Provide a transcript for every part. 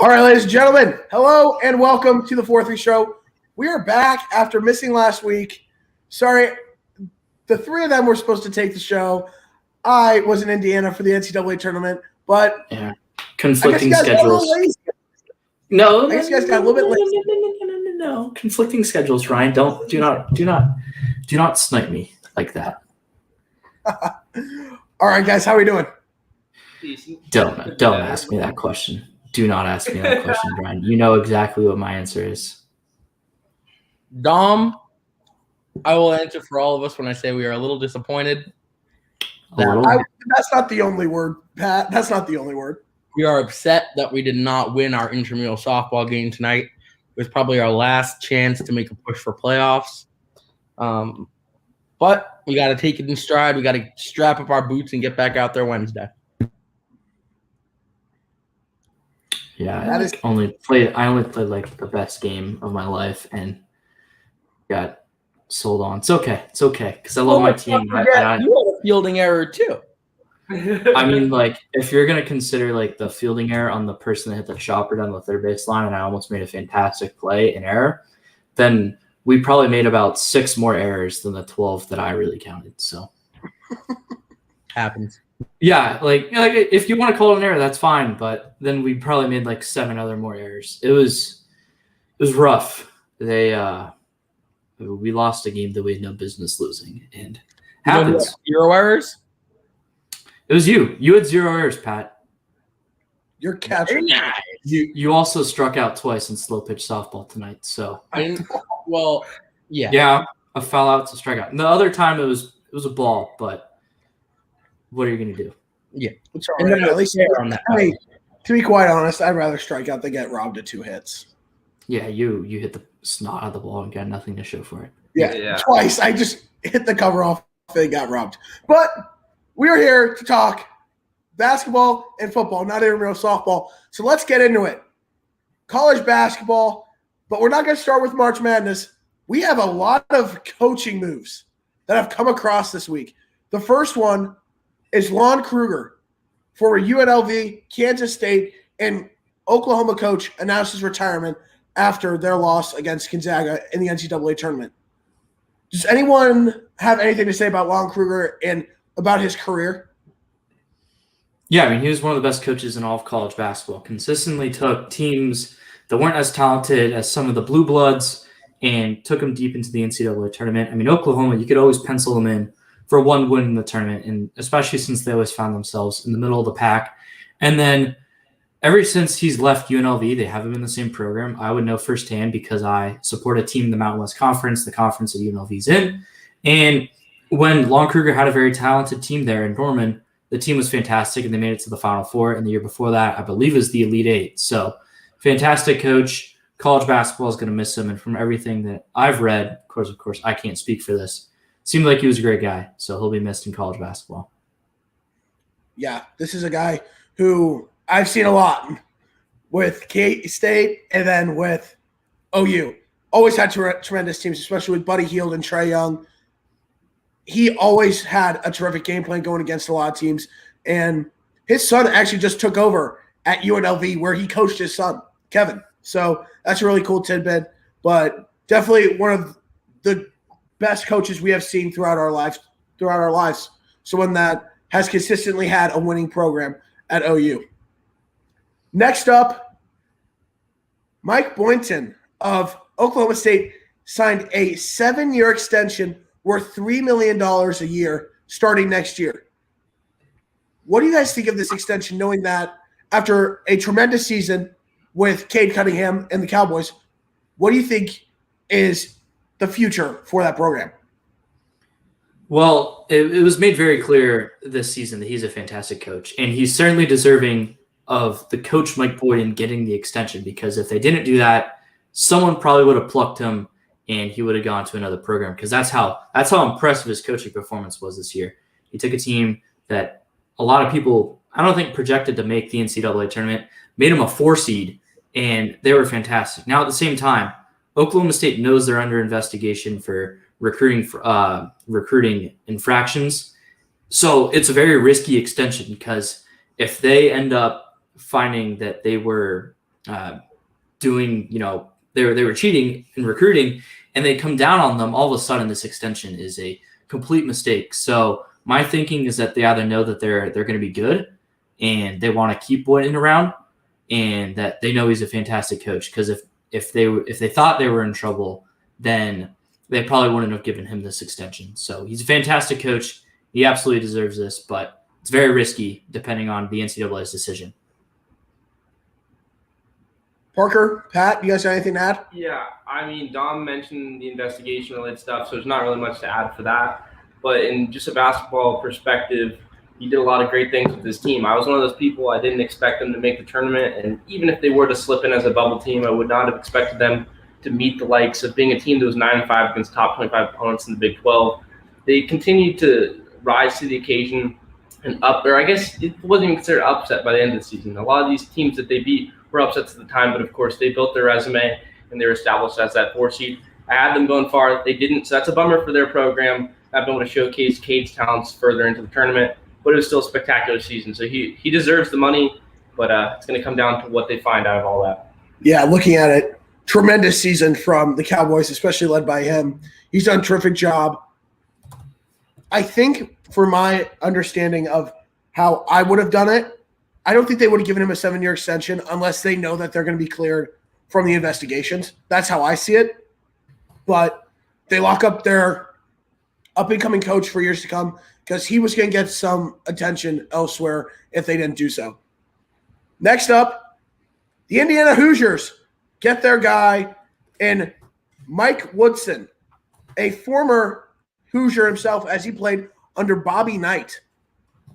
All right, ladies and gentlemen, hello and welcome to the 4-3 show. We are back after missing last week. Sorry, the three of them were supposed to take the show. I was in Indiana for the NCAA tournament, but conflicting schedules. No, I guess you guys got a little bit lazy. No. Conflicting schedules, Ryan. Do not snipe me like that. All right, guys, how are we doing? Don't ask me that question. Do not ask me that question, Brian. You know exactly what my answer is. Dom, I will answer for all of us when I say we are a little disappointed. That's not the only word, Pat. That's not the only word. We are upset that we did not win our intramural softball game tonight. It was probably our last chance to make a push for playoffs. But we got to take it in stride. We got to strap up our boots and get back out there Wednesday. Yeah, I only played like the best game of my life and got sold on. It's okay because I love my team. You had a fielding error too. I mean, like, if you're going to consider, like, the fielding error on the person that hit the chopper down the third baseline and I almost made a fantastic play in error, then we probably made about 6 more errors than the 12 that I really counted. So happens. Yeah, like if you want to call it an error, that's fine. But then we probably made, like, 7 other more errors. It was rough. We lost a game that we had no business losing. And happens. 0 errors? It was you. You had 0 errors, Pat. You're catching. Nice. You also struck out twice in slow pitch softball tonight. So yeah, a foul out to strike out. And the other time it was a ball, but what are you gonna do? Yeah, it's all right. At least on that. Hey, to be quite honest, I'd rather strike out than get robbed at 2 hits. Yeah, you hit the snot out of the ball and got nothing to show for it. Yeah. Twice. I just hit the cover off and got robbed. But we're here to talk basketball and football, not intramural softball. So let's get into it. College basketball, but we're not going to start with March Madness. We have a lot of coaching moves that have come across this week. The first one is Lon Kruger, former UNLV, Kansas State, and Oklahoma coach announced his retirement after their loss against Gonzaga in the NCAA tournament. Does anyone have anything to say about Lon Kruger and about his career? Yeah, I mean, he was one of the best coaches in all of college basketball. Consistently took teams that weren't as talented as some of the blue bloods and took them deep into the NCAA tournament. I mean, Oklahoma, you could always pencil them in for one win in the tournament, and especially since they always found themselves in the middle of the pack. And then ever since he's left UNLV, they haven't been the same program. I would know firsthand because I support a team in the Mountain West Conference, the conference that UNLV's in. And when Lon Kruger had a very talented team there in Norman, the team was fantastic, and they made it to the Final Four. And the year before that, I believe, was the Elite Eight. So, fantastic coach. College basketball is going to miss him. And from everything that I've read, of course, I can't speak for this, seemed like he was a great guy. So, he'll be missed in college basketball. Yeah, this is a guy who I've seen a lot with K-State and then with OU. Always had tremendous teams, especially with Buddy Hield and Trae Young. He always had a terrific game plan going against a lot of teams. And his son actually just took over at UNLV where he coached his son, Kevin. So that's a really cool tidbit. But definitely one of the best coaches we have seen throughout our lives. Someone that has consistently had a winning program at OU. Next up, Mike Boynton of Oklahoma State signed a 7-year extension worth $3 million a year starting next year. What do you guys think of this extension, knowing that after a tremendous season with Cade Cunningham and the Cowboys, what do you think is the future for that program? Well, it was made very clear this season that he's a fantastic coach, and he's certainly deserving of the coach Mike Boynton getting the extension, because if they didn't do that, someone probably would have plucked him and he would have gone to another program, because that's how impressive his coaching performance was this year. He took a team that a lot of people, I don't think, projected to make the NCAA tournament, made him a 4 seed, and they were fantastic. Now, at the same time, Oklahoma State knows they're under investigation for recruiting infractions. So it's a very risky extension, because if they end up finding that they were doing, they were cheating in recruiting, and they come down on them. All of a sudden, this extension is a complete mistake. So my thinking is that they either know that they're going to be good and they want to keep Boynton around, and that they know he's a fantastic coach. Because if they thought they were in trouble, then they probably wouldn't have given him this extension. So he's a fantastic coach. He absolutely deserves this, but it's very risky depending on the NCAA's decision. Parker, Pat, you guys have anything to add? Yeah, I mean, Dom mentioned the investigation-related stuff, so there's not really much to add for that. But in just a basketball perspective, he did a lot of great things with his team. I was one of those people, I didn't expect them to make the tournament, and even if they were to slip in as a bubble team, I would not have expected them to meet the likes of being a team that was 9-5 against top 25 opponents in the Big 12. They continued to rise to the occasion and up there. I guess it wasn't even considered upset by the end of the season. A lot of these teams that they beat were upsets at the time, but of course they built their resume and they were established as that 4 seed. I had them going far. They didn't, so that's a bummer for their program. I've been able to showcase Cade's talents further into the tournament, but it was still a spectacular season. So he deserves the money, but it's going to come down to what they find out of all that. Yeah, looking at it, tremendous season from the Cowboys, especially led by him. He's done a terrific job. I think, for my understanding of how I would have done it, I don't think they would have given him a 7-year extension unless they know that they're going to be cleared from the investigations. That's how I see it. But they lock up their up-and-coming coach for years to come because he was going to get some attention elsewhere if they didn't do so. Next up, the Indiana Hoosiers get their guy in Mike Woodson, a former Hoosier himself as he played under Bobby Knight.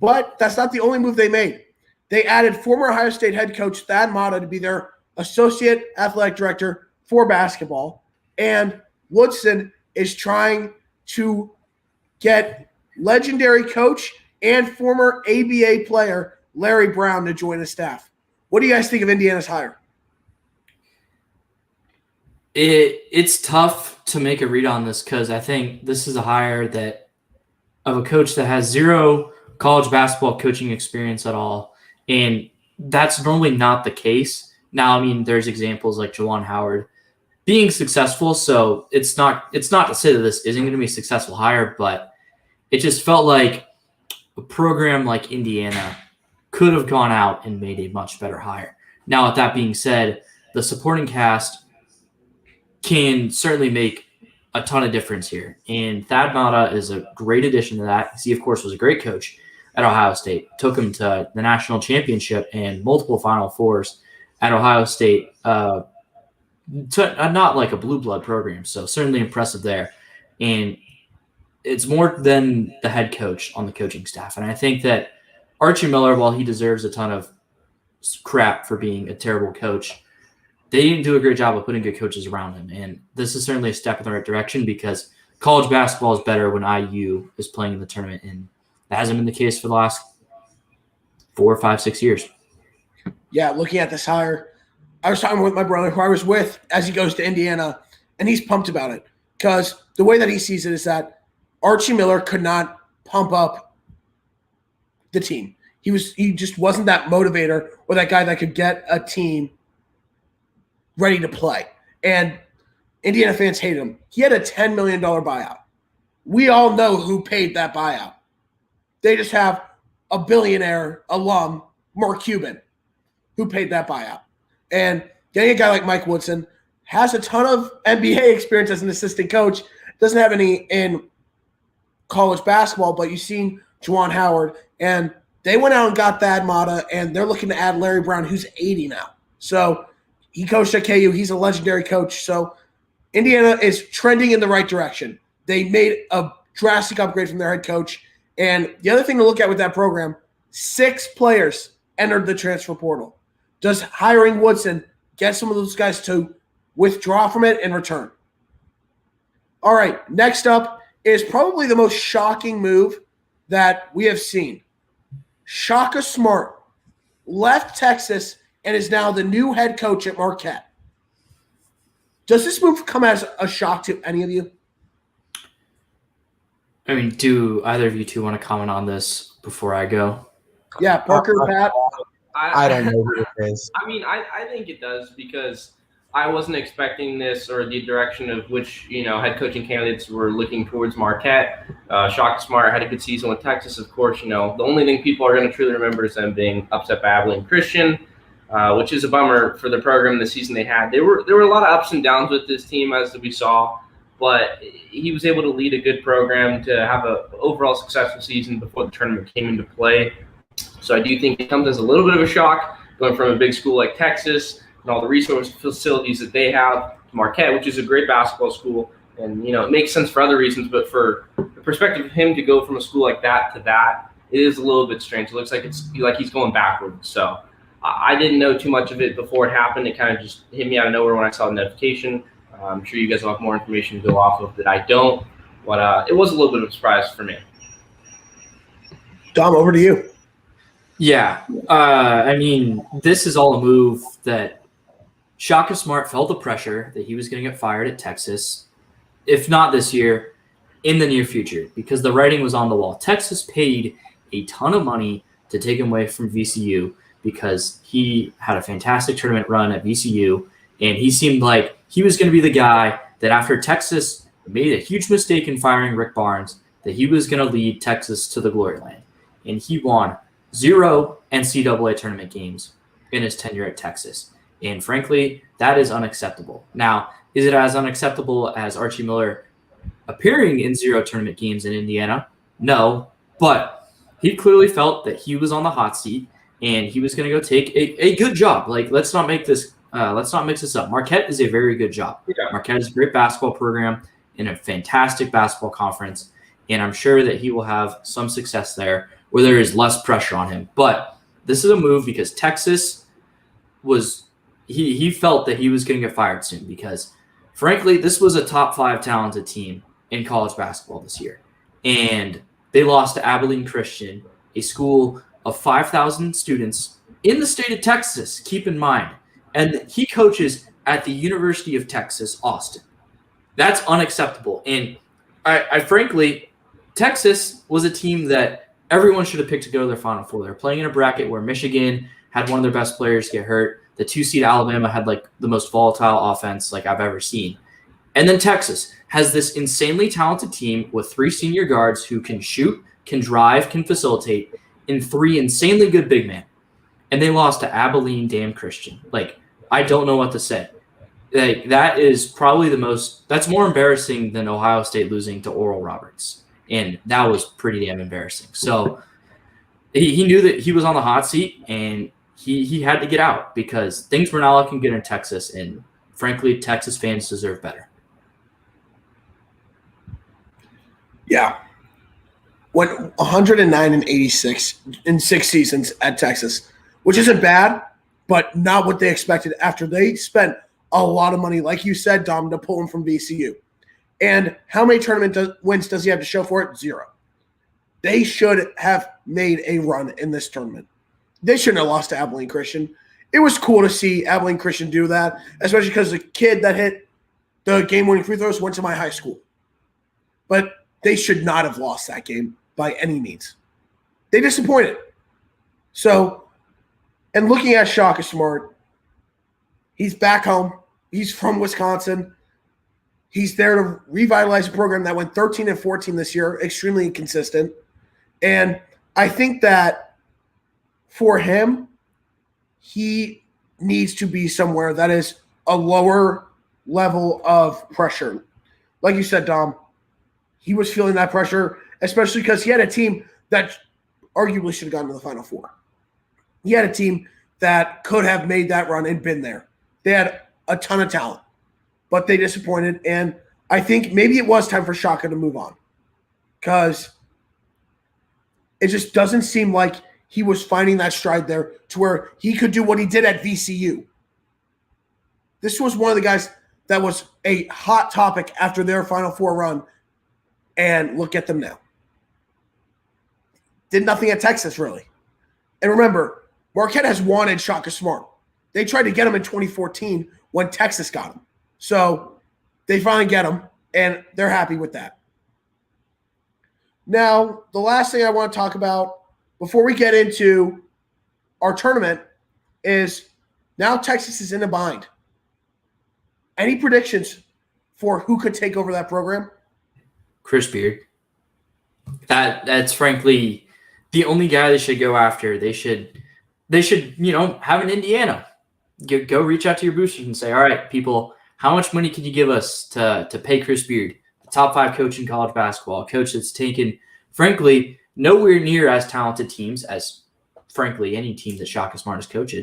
But that's not the only move they made. They added former Ohio State head coach Thad Matta to be their associate athletic director for basketball. And Woodson is trying to get legendary coach and former ABA player Larry Brown to join the staff. What do you guys think of Indiana's hire? It's tough to make a read on this because I think this is a hire of a coach that has zero college basketball coaching experience at all. And that's normally not the case. Now, I mean, there's examples like Juwan Howard being successful. So it's not to say that this isn't going to be a successful hire, but it just felt like a program like Indiana could have gone out and made a much better hire. Now, with that being said, the supporting cast can certainly make a ton of difference here. And Thad Matta is a great addition to that. He, of course, was a great coach at Ohio State, took him to the national championship and multiple Final Fours at Ohio State, not like a blue blood program. So certainly impressive there. And it's more than the head coach on the coaching staff. And I think that Archie Miller, while he deserves a ton of crap for being a terrible coach, they didn't do a great job of putting good coaches around him. And this is certainly a step in the right direction because college basketball is better when IU is playing in the tournament. And that hasn't been the case for the last 4, 5, 6 years. Yeah, looking at this hire, I was talking with my brother who I was with as he goes to Indiana, and he's pumped about it because the way that he sees it is that Archie Miller could not pump up the team. He just wasn't that motivator or that guy that could get a team ready to play. And Indiana fans hated him. He had a $10 million buyout. We all know who paid that buyout. They just have a billionaire alum, Mark Cuban, who paid that buyout. And getting a guy like Mike Woodson has a ton of NBA experience as an assistant coach, doesn't have any in college basketball, but you've seen Juwan Howard, and they went out and got Thad Matta, and they're looking to add Larry Brown, who's 80 now. So he coached at KU. He's a legendary coach. So Indiana is trending in the right direction. They made a drastic upgrade from their head coach. And the other thing to look at with that program, 6 players entered the transfer portal. Does hiring Woodson get some of those guys to withdraw from it and return? All right, next up is probably the most shocking move that we have seen. Shaka Smart left Texas and is now the new head coach at Marquette. Does this move come as a shock to any of you? I mean, do either of you two want to comment on this before I go? Yeah, Parker, Pat. I don't know who it is. I mean, I think it does because I wasn't expecting this or the direction of which, head coaching candidates were looking towards Marquette. Shaka Smart had a good season with Texas, of course. The only thing people are going to truly remember is them being upset by Abilene Christian, which is a bummer for the program the season they had. There were a lot of ups and downs with this team, as we saw, but he was able to lead a good program to have an overall successful season before the tournament came into play. So I do think it comes as a little bit of a shock going from a big school like Texas and all the resource facilities that they have to Marquette, which is a great basketball school. And, it makes sense for other reasons, but for the perspective of him to go from a school like that to that, it is a little bit strange. It looks like he's going backwards. So I didn't know too much of it before it happened. It kind of just hit me out of nowhere when I saw the notification. I'm sure you guys will have more information to go off of that I don't, but it was a little bit of a surprise for me. Dom, over to you. Yeah, I mean, this is all a move that Shaka Smart felt the pressure that he was going to get fired at Texas, if not this year, in the near future, because the writing was on the wall. Texas paid a ton of money to take him away from VCU because he had a fantastic tournament run at VCU, and he seemed like he was going to be the guy that after Texas made a huge mistake in firing Rick Barnes, that he was going to lead Texas to the glory land. And he won 0 NCAA tournament games in his tenure at Texas. And frankly, that is unacceptable. Now, is it as unacceptable as Archie Miller appearing in 0 tournament games in Indiana? No, but he clearly felt that he was on the hot seat and he was going to go take a good job. Like, let's not mix this up. Marquette is a very good job. Yeah. Marquette is a great basketball program in a fantastic basketball conference, and I'm sure that he will have some success there where there is less pressure on him. But this is a move because Texas was he felt that he was going to get fired soon because, frankly, this was a top 5 talented team in college basketball this year. And they lost to Abilene Christian, a school of 5,000 students in the state of Texas, keep in mind. And he coaches at the University of Texas, Austin. That's unacceptable. And I frankly, Texas was a team that everyone should have picked to go to their Final Four. They're playing in a bracket where Michigan had one of their best players get hurt. The 2-seed Alabama had like the most volatile offense like I've ever seen. And then Texas has this insanely talented team with 3 senior guards who can shoot, can drive, can facilitate, and 3 insanely good big men. And they lost to Abilene damn Christian. Like, I don't know what to say. Like, that is probably that's more embarrassing than Ohio State losing to Oral Roberts. And that was pretty damn embarrassing. So he knew that he was on the hot seat, and he had to get out because things were not looking good in Texas. And frankly, Texas fans deserve better. Yeah. Went 109 and 86 in 6 seasons at Texas, which isn't bad, but not what they expected after they spent a lot of money, like you said, Dom, to pull him from VCU. And how many tournament wins does he have to show for it? 0. They should have made a run in this tournament. They shouldn't have lost to Abilene Christian. It was cool to see Abilene Christian do that, especially because the kid that hit the game-winning free throws went to my high school. But they should not have lost that game by any means. They disappointed. So, and looking at Shaka Smart, he's back home. He's from Wisconsin. He's there to revitalize a program that went 13 and 14 this year, extremely inconsistent. And I think that for him, he needs to be somewhere that is a lower level of pressure. Like you said, Dom, he was feeling that pressure, especially because he had a team that arguably should have gotten to the Final Four. He had a team that could have made that run and been there. They had a ton of talent, but they disappointed. And I think maybe it was time for Shaka to move on because it just doesn't seem like he was finding that stride there to where he could do what he did at VCU. This was one of the guys that was a hot topic after their Final Four run, and look at them now. Did nothing at Texas, really. And remember, Marquette has wanted Shaka Smart. They tried to get him in 2014 when Texas got him. So they finally get him, and they're happy with that. Now, the last thing I want to talk about before we get into our tournament is now Texas is in a bind. Any predictions for who could take over that program? Chris Beard. That's frankly the only guy they should go after. They should have an Indiana. Go reach out to your boosters and say, all right, people, how much money can you give us to pay Chris Beard, the top 5 coach in college basketball, a coach that's taken, frankly, nowhere near as talented teams as, frankly, any team that Shaka Smart has coached,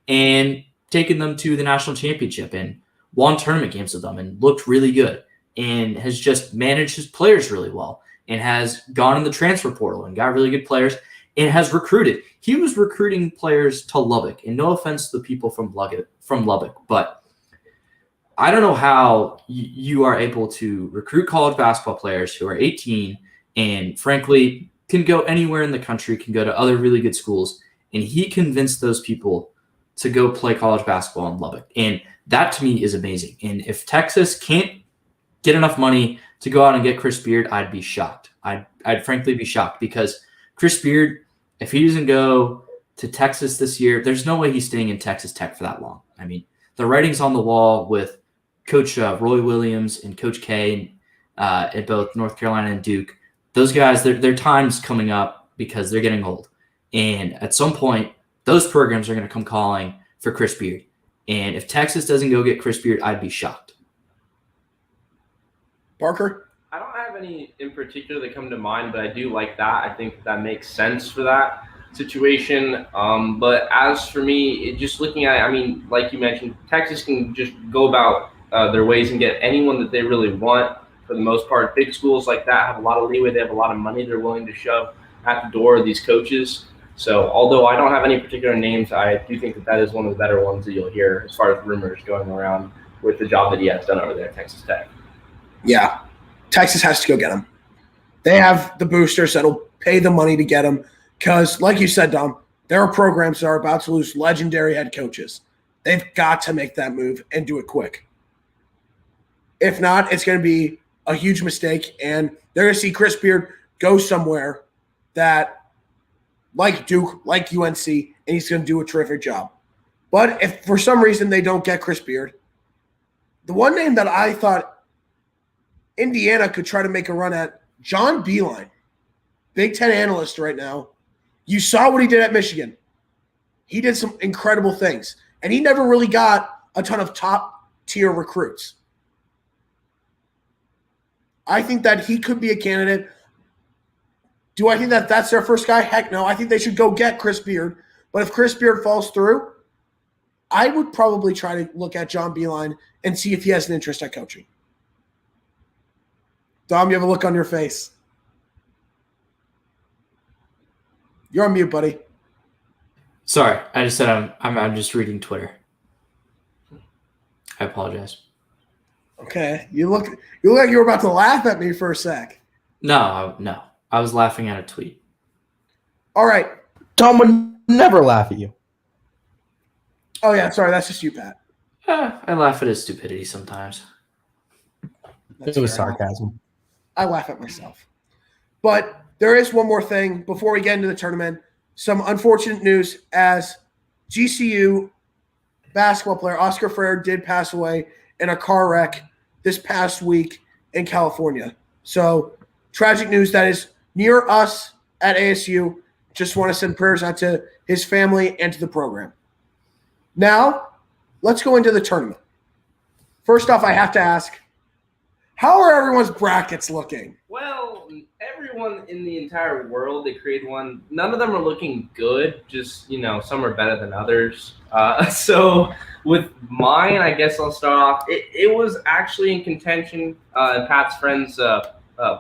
and taken them to the national championship and won tournament games with them and looked really good and has just managed his players really well and has gone in the transfer portal and got really good players and has recruited. He was recruiting players to Lubbock, and no offense to the people from Lubbock, but I don't know how you are able to recruit college basketball players who are 18 and, frankly, can go anywhere in the country, can go to other really good schools, and he convinced those people to go play college basketball in Lubbock. And that, to me, is amazing. And if Texas can't get enough money to go out and get Chris Beard, I'd be shocked. I'd frankly be shocked because Chris Beard, if he doesn't go to Texas this year, there's no way he's staying in Texas Tech for that long. I mean, the writing's on the wall with Coach Roy Williams and Coach K at both North Carolina and Duke. Those guys, their time's coming up because they're getting old. And at some point, those programs are going to come calling for Chris Beard. And if Texas doesn't go get Chris Beard, I'd be shocked. Parker? I don't have any in particular that come to mind, but I do like that. I think that makes sense for that situation. But as for me, just looking at it, I mean, like you mentioned, Texas can just go about their ways and get anyone that they really want. For the most part, big schools like that have a lot of leeway. They have a lot of money they're willing to shove at the door of these coaches. So although I don't have any particular names, I do think that is one of the better ones that you'll hear as far as rumors going around with the job that he has done over there at Texas Tech. Yeah. Texas has to go get him. They have the boosters that'll pay the money to get him because, like you said, Dom, there are programs that are about to lose legendary head coaches. They've got to make that move and do it quick. If not, it's going to be a huge mistake, and they're going to see Chris Beard go somewhere that – like Duke, like UNC, and he's going to do a terrific job. But if for some reason they don't get Chris Beard, the one name that I thought Indiana could try to make a run at, John Beilein, Big Ten analyst right now. You saw what he did at Michigan. He did some incredible things, and he never really got a ton of top-tier recruits. I think that he could be a candidate. Do I think that that's their first guy? Heck no. I think they should go get Chris Beard. But if Chris Beard falls through, I would probably try to look at John Beilein and see if he has an interest at coaching. Dom, you have a look on your face. You're on mute, buddy. Sorry, I just said I'm just reading Twitter. I apologize. Okay. You look like you were about to laugh at me for a sec. No. I was laughing at a tweet. All right. Tom would never laugh at you. Oh, yeah. Sorry. That's just you, Pat. I laugh at his stupidity sometimes. That's It was fair. sarcasm. I laugh at myself. But there is one more thing before we get into the tournament. Some unfortunate news as GCU basketball player Oscar Freire did pass away in a car wreck this past week in California. So tragic news that is near us at ASU. Just want to send prayers out to his family and to the program. Now, let's go into the tournament. First off, I have to ask, how are everyone's brackets looking? Well, everyone in the entire world that created one, none of them are looking good. Just, some are better than others. So with mine, I guess I'll start off. It was actually in contention in Pat's friend's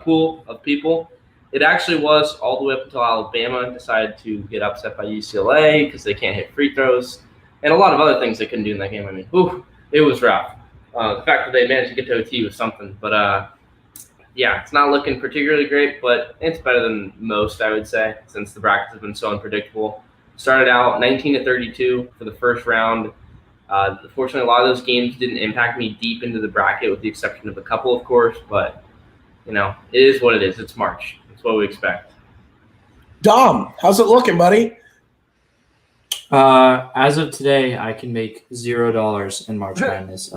pool of people. It actually was all the way up until Alabama decided to get upset by UCLA because they can't hit free throws and a lot of other things they couldn't do in that game. I mean, it was rough. The fact that they managed to get to OT was something. But, it's not looking particularly great, but it's better than most, I would say, since the brackets have been so unpredictable. Started out 19-32 for the first round. Fortunately, a lot of those games didn't impact me deep into the bracket with the exception of a couple, of course, but it is what it is. It's March. It's what we expect. Dom, how's it looking, buddy? As of today, I can make $0 in March Madness.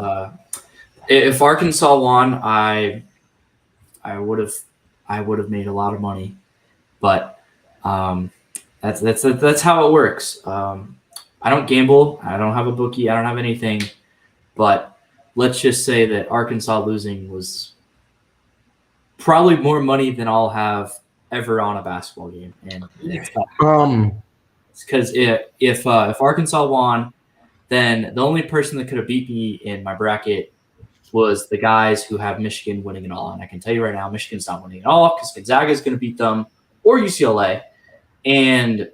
If Arkansas won, I would have made a lot of money, but that's how it works. I don't gamble. I don't have a bookie. I don't have anything, but let's just say that Arkansas losing was probably more money than I'll have ever on a basketball game, and it's because if Arkansas won, then the only person that could have beat me in my bracket was the guys who have Michigan winning it all. And I can tell you right now, Michigan's not winning it all because Gonzaga is going to beat them or UCLA. And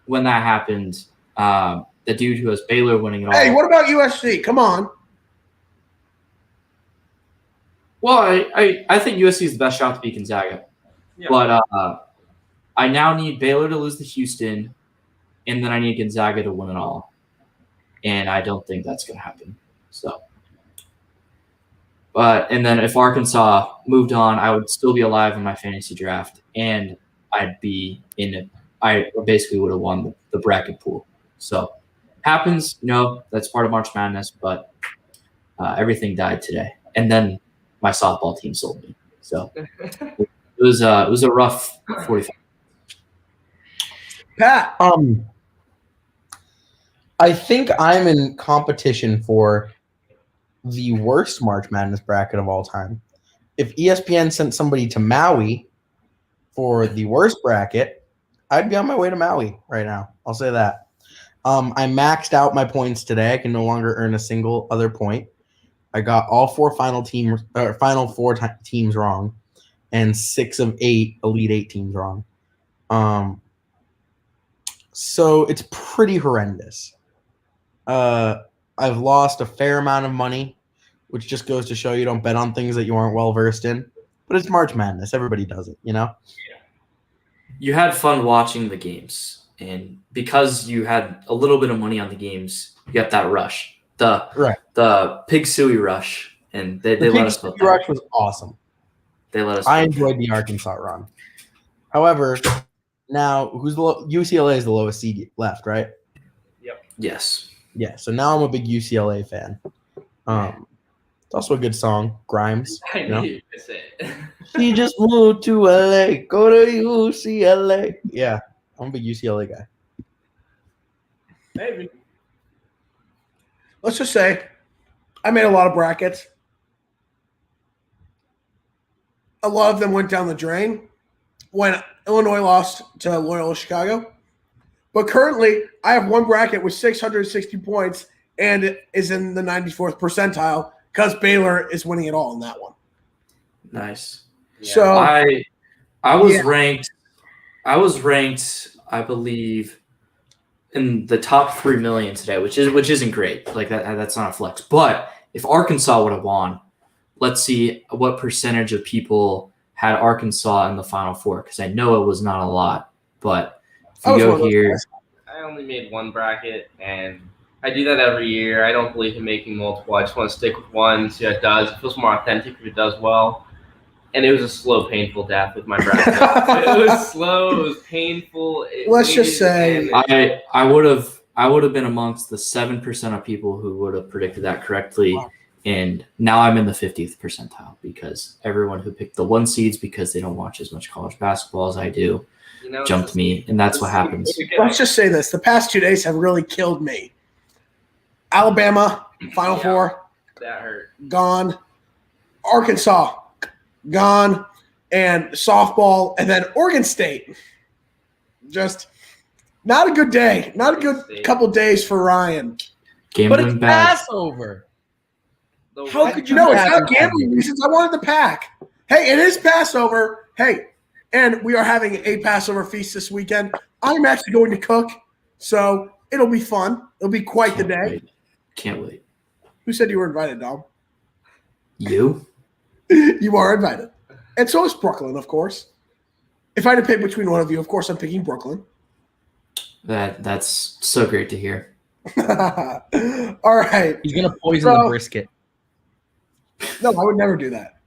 when that happened, the dude who has Baylor winning it all. Hey, what about USC? Come on. Well, I think USC is the best shot to beat Gonzaga. Yeah. But I now need Baylor to lose to Houston, and then I need Gonzaga to win it all. And I don't think that's going to happen. So, and then if Arkansas moved on, I would still be alive in my fantasy draft, and I'd be in it. I basically would have won the bracket pool. So, happens, that's part of March Madness, but everything died today. And then my softball team sold me. So, it was a rough 45. Pat. I think I'm in competition for the worst March Madness bracket of all time. If ESPN sent somebody to Maui for the worst bracket, I'd be on my way to Maui right now. I'll say that. I maxed out my points today. I can no longer earn a single other point. I got all four final four teams wrong, and 6 of 8 Elite 8 teams wrong. So it's pretty horrendous. I've lost a fair amount of money, which just goes to show you don't bet on things that you aren't well versed in. But it's March Madness. Everybody does it, You had fun watching the games, and because you had a little bit of money on the games, you got that rush, the Pig Suey rush, and they let us go. The rush was awesome. They let us. I enjoyed the Arkansas run. However, now UCLA is the lowest seed left, right? Yep. Yes. Yeah. So now I'm a big UCLA fan. It's also a good song, Grimes. I knew you could say it. He just moved to LA. Go to UCLA. Yeah, I'm a big UCLA guy. Maybe. Let's just say I made a lot of brackets. A lot of them went down the drain when Illinois lost to Loyola Chicago. But currently, I have one bracket with 660 points and it is in the 94th percentile because Baylor is winning it all in that one. Nice. Yeah. So I was ranked. I was ranked, I believe, in the top 3 million today, which isn't great. Like that's not a flex. But if Arkansas would have won, let's see what percentage of people had Arkansas in the Final Four, because I know it was not a lot. But if you go here, I only made one bracket, and I do that every year. I don't believe in making multiple. I just want to stick with one, see how it does. It feels more authentic if it does well. And it was a slow, painful death with my bracket. It was slow. It was painful. Let's just say I would have been amongst the 7% of people who would have predicted that correctly. And now I'm in the 50th percentile because everyone who picked the 1 seeds because they don't watch as much college basketball as I do jumped me, and that's what happens. let's just say this. The past 2 days have really killed me. Alabama, Final Four, That hurt. gone. Arkansas, gone. And softball, and then Oregon State. Just not a good day. Not a good couple days for Ryan. But Gambling it's bad. Passover. The How one- could you No, it's have not it? gambling reasons. I wanted the pack. Hey, it is Passover. Hey, and we are having a Passover feast this weekend. I'm actually going to cook, so it'll be fun. It'll be quite the day. Wait. Can't wait. Who said you were invited, Dom? You? You are invited. And so is Brooklyn, of course. If I had to pick between one of you, of course I'm picking Brooklyn. That's so great to hear. All right. He's gonna poison the brisket, No, I would never do that.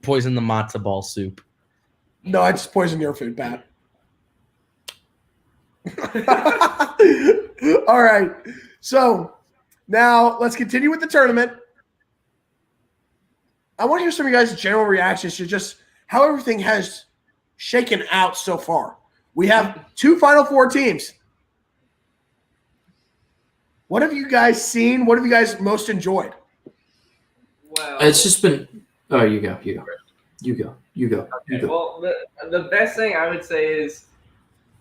poison the matzo ball soup. No, I just poison your food, Pat. All right. So now let's continue with the tournament. I want to hear some of you guys' general reactions to just how everything has shaken out so far. We have 2 Final Four teams. What have you guys seen? What have you guys most enjoyed? Well, It's just been. Oh, you go. okay, well, the best thing I would say is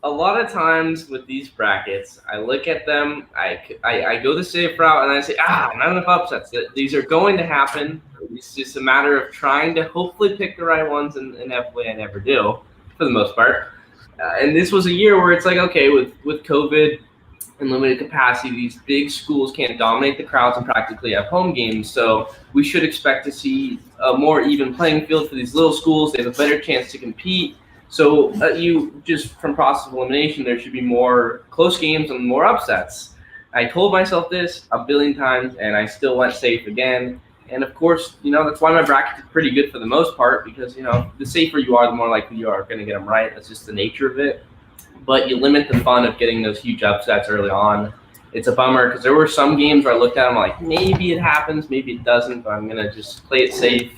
a lot of times with these brackets, I look at them, I go the safe route, and I say, not enough upsets. These are going to happen. It's just a matter of trying to hopefully pick the right ones, and inevitably I never do, for the most part. And this was a year where it's like, okay, with COVID and limited capacity, these big schools can't dominate the crowds and practically have home games. So we should expect to see a more even playing field for these little schools. They have a better chance to compete. So you just from process of elimination, there should be more close games and more upsets. I told myself this a billion times, and I still went safe again. And of course, that's why my bracket is pretty good for the most part, because the safer you are, the more likely you are going to get them right. That's just the nature of it. But you limit the fun of getting those huge upsets early on. It's a bummer because there were some games where I looked at them like, maybe it happens, maybe it doesn't, but I'm going to just play it safe,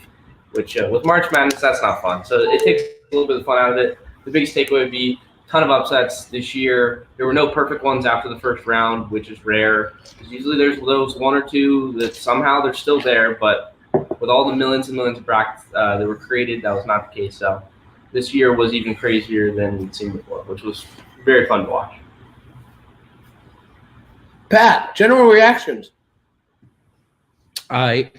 which with March Madness, that's not fun. So it takes a little bit of fun out of it. The biggest takeaway would be a ton of upsets this year. There were no perfect ones after the first round, which is rare. Because usually there's those 1 or 2 that somehow they're still there, but with all the millions and millions of brackets that were created, that was not the case. So this year was even crazier than we'd seen before, which was very fun to watch. Pat, general reactions. I'm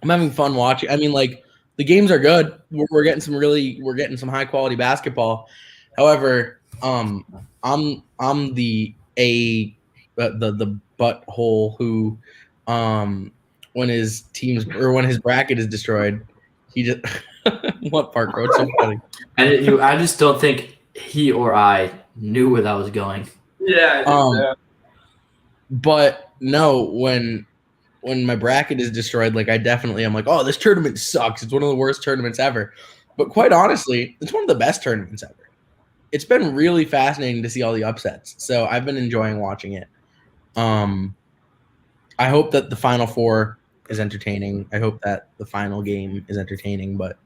having fun watching. I mean, like, the games are good. We're getting some high quality basketball. However, I'm the butthole who, when his bracket is destroyed, he just what part, bro? It's so funny. And I just don't think he or I knew where that was going. Yeah. But no, when my bracket is destroyed, like, I'm like, oh, this tournament sucks. It's one of the worst tournaments ever. But quite honestly, it's one of the best tournaments ever. It's been really fascinating to see all the upsets. So I've been enjoying watching it. I hope that the Final Four is entertaining. I hope that the final game is entertaining, but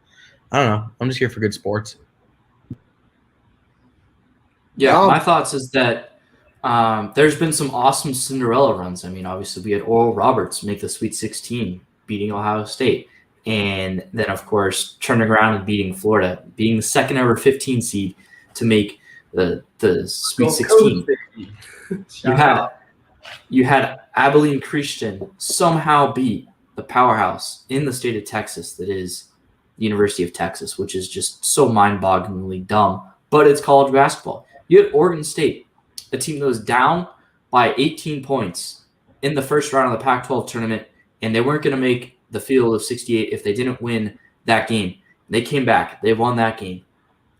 I don't know. I'm just here for good sports. Yeah, my thoughts is that there's been some awesome Cinderella runs. I mean, obviously we had Oral Roberts make the Sweet 16, beating Ohio State. And then, of course, turning around and beating Florida, being the second ever 15 seed to make the Sweet 16. You had Abilene Christian somehow beat the powerhouse in the state of Texas that is the University of Texas, which is just so mind-bogglingly dumb. But it's college basketball. You had Oregon State, a team that was down by 18 points in the first round of the Pac-12 tournament, and they weren't going to make the field of 68 if they didn't win that game. They came back. They won that game.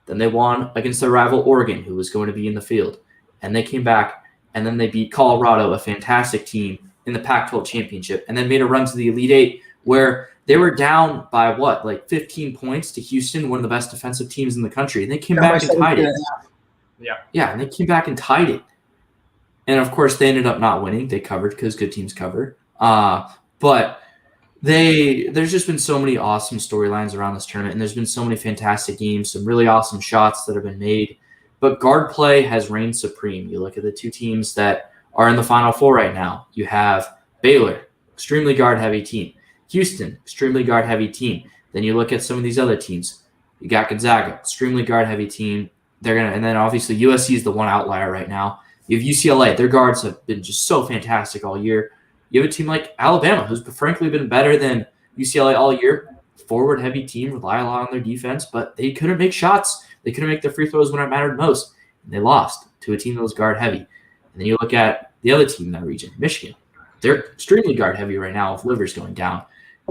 Then they won against their rival Oregon, who was going to be in the field. And they came back, and then they beat Colorado, a fantastic team, in the Pac-12 championship, and then made a run to the Elite Eight where they were down by 15 points to Houston, one of the best defensive teams in the country. And they came back and tied it. Yeah, and they came back and tied it. And, of course, they ended up not winning. They covered because good teams cover. But there's just been so many awesome storylines around this tournament, and there's been so many fantastic games, some really awesome shots that have been made. But guard play has reigned supreme. You look at the 2 teams that are in the Final Four right now. You have Baylor, extremely guard-heavy team. Houston, extremely guard-heavy team. Then you look at some of these other teams. You got Gonzaga, extremely guard-heavy team. And then obviously USC is the one outlier right now. You have UCLA. Their guards have been just so fantastic all year. You have a team like Alabama, who's frankly been better than UCLA all year. Forward-heavy team, rely a lot on their defense, but they couldn't make shots. They couldn't make their free throws when it mattered most. And they lost to a team that was guard-heavy. And then you look at the other team in that region, Michigan. They're extremely guard-heavy right now with Livers going down.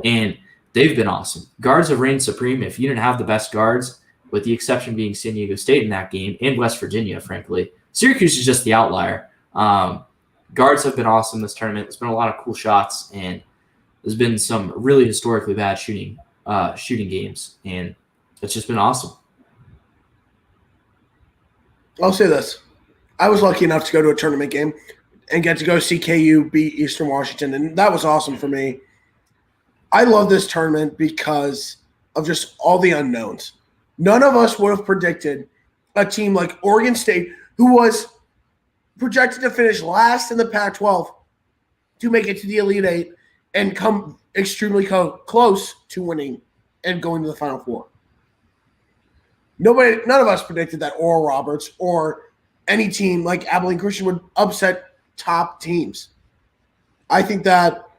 And they've been awesome. Guards have reigned supreme. If you didn't have the best guards, with the exception being San Diego State in that game, and West Virginia, frankly, Syracuse is just the outlier. Guards have been awesome this tournament. There's been a lot of cool shots, and there's been some really historically bad shooting games, and it's just been awesome. I'll say this. I was lucky enough to go to a tournament game and get to go see KU beat Eastern Washington, and that was awesome for me. I love this tournament because of just all the unknowns. None of us would have predicted a team like Oregon State, who was projected to finish last in the Pac-12, to make it to the Elite Eight and come extremely close to winning and going to the Final Four. None of us predicted that Oral Roberts or any team like Abilene Christian would upset top teams. I think that,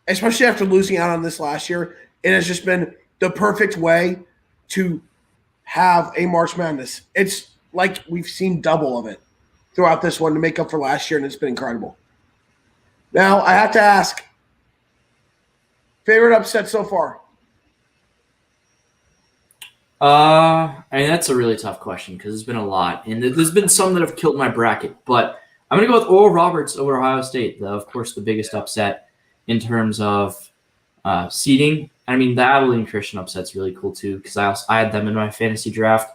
especially after losing out on this last year, it has just been the perfect way to have a March Madness. It's like we've seen double of it throughout this one to make up for last year, and it's been incredible. Now, I have to ask, favorite upset so far? I mean, that's a really tough question because there's been a lot, and there's been some that have killed my bracket. But I'm going to go with Oral Roberts over Ohio State. Of course, the biggest upset in terms of seeding. I mean, the Abilene Christian upset's really cool too because I had them in my fantasy draft.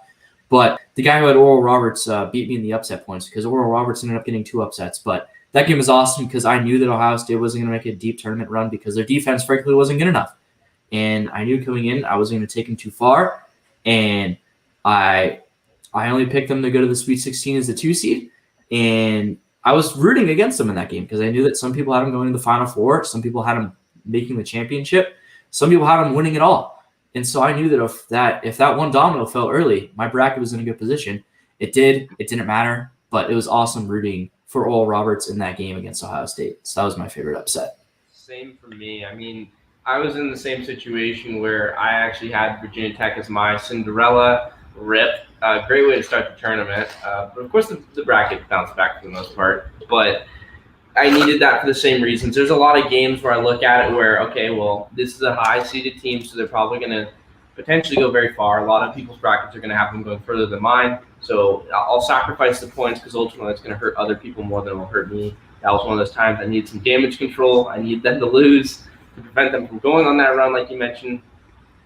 But the guy who had Oral Roberts beat me in the upset points because Oral Roberts ended up getting 2 upsets. But that game was awesome because I knew that Ohio State wasn't going to make a deep tournament run because their defense, frankly, wasn't good enough. And I knew coming in I wasn't going to take them too far. And I only picked them to go to the Sweet 16 as the 2 seed. And I was rooting against them in that game because I knew that some people had them going to the Final Four. Some people had them making the championship. Some people had them winning it all. And so I knew that if that one domino fell early, my bracket was in a good position. It did. It didn't matter. But it was awesome rooting for Oral Roberts in that game against Ohio State. So that was my favorite upset. Same for me. I mean, I was in the same situation where I actually had Virginia Tech as my Cinderella rip. Great way to start the tournament. But of course, the bracket bounced back for the most part. But I needed that for the same reasons. There's a lot of games where I look at it where, okay, well, this is a high-seeded team, so they're probably going to potentially go very far. A lot of people's brackets are going to have them going further than mine. So I'll sacrifice the points because ultimately it's going to hurt other people more than it will hurt me. That was one of those times I needed some damage control. I needed them to lose to prevent them from going on that run, like you mentioned.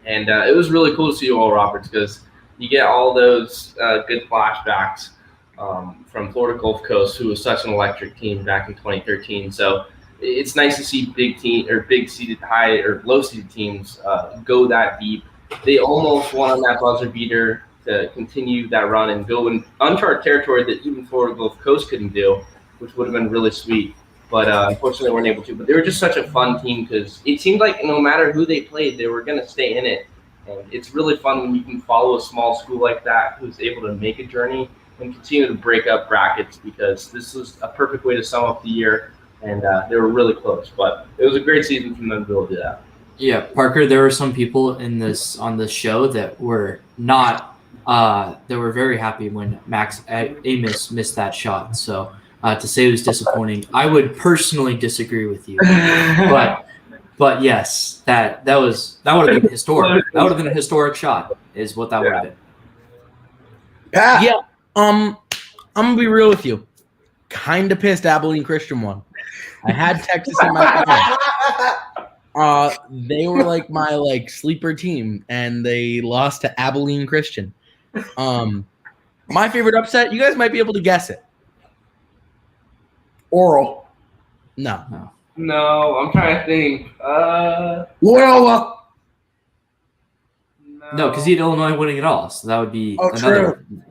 And it was really cool to see Oral Roberts because you get all those good flashbacks from Florida Gulf Coast, who was such an electric team back in 2013. So it's nice to see big seeded high or low seeded teams go that deep. They almost won on that buzzer beater to continue that run and go in uncharted territory that even Florida Gulf Coast couldn't do, which would have been really sweet. But unfortunately, they weren't able to. But they were just such a fun team because it seemed like no matter who they played, they were going to stay in it. And it's really fun when you can follow a small school like that who's able to make a journey and continue to break up brackets because this was a perfect way to sum up the year. And they were really close. But it was a great season from them to be able to do that. Yeah, Parker, there were some people on this show that were not they were very happy when Max Amos missed that shot. So to say it was disappointing, I would personally disagree with you. But yes, that would have been historic. That would have been a historic shot, is what that would have been. Yeah. I'm gonna be real with you. Kind of pissed Abilene Christian won. I had Texas in my phone. They were like my sleeper team, and they lost to Abilene Christian. My favorite upset, you guys might be able to guess it. Oral. No. No, I'm trying to think. Loyola. No, because he had Illinois winning it all, so that would be another. True.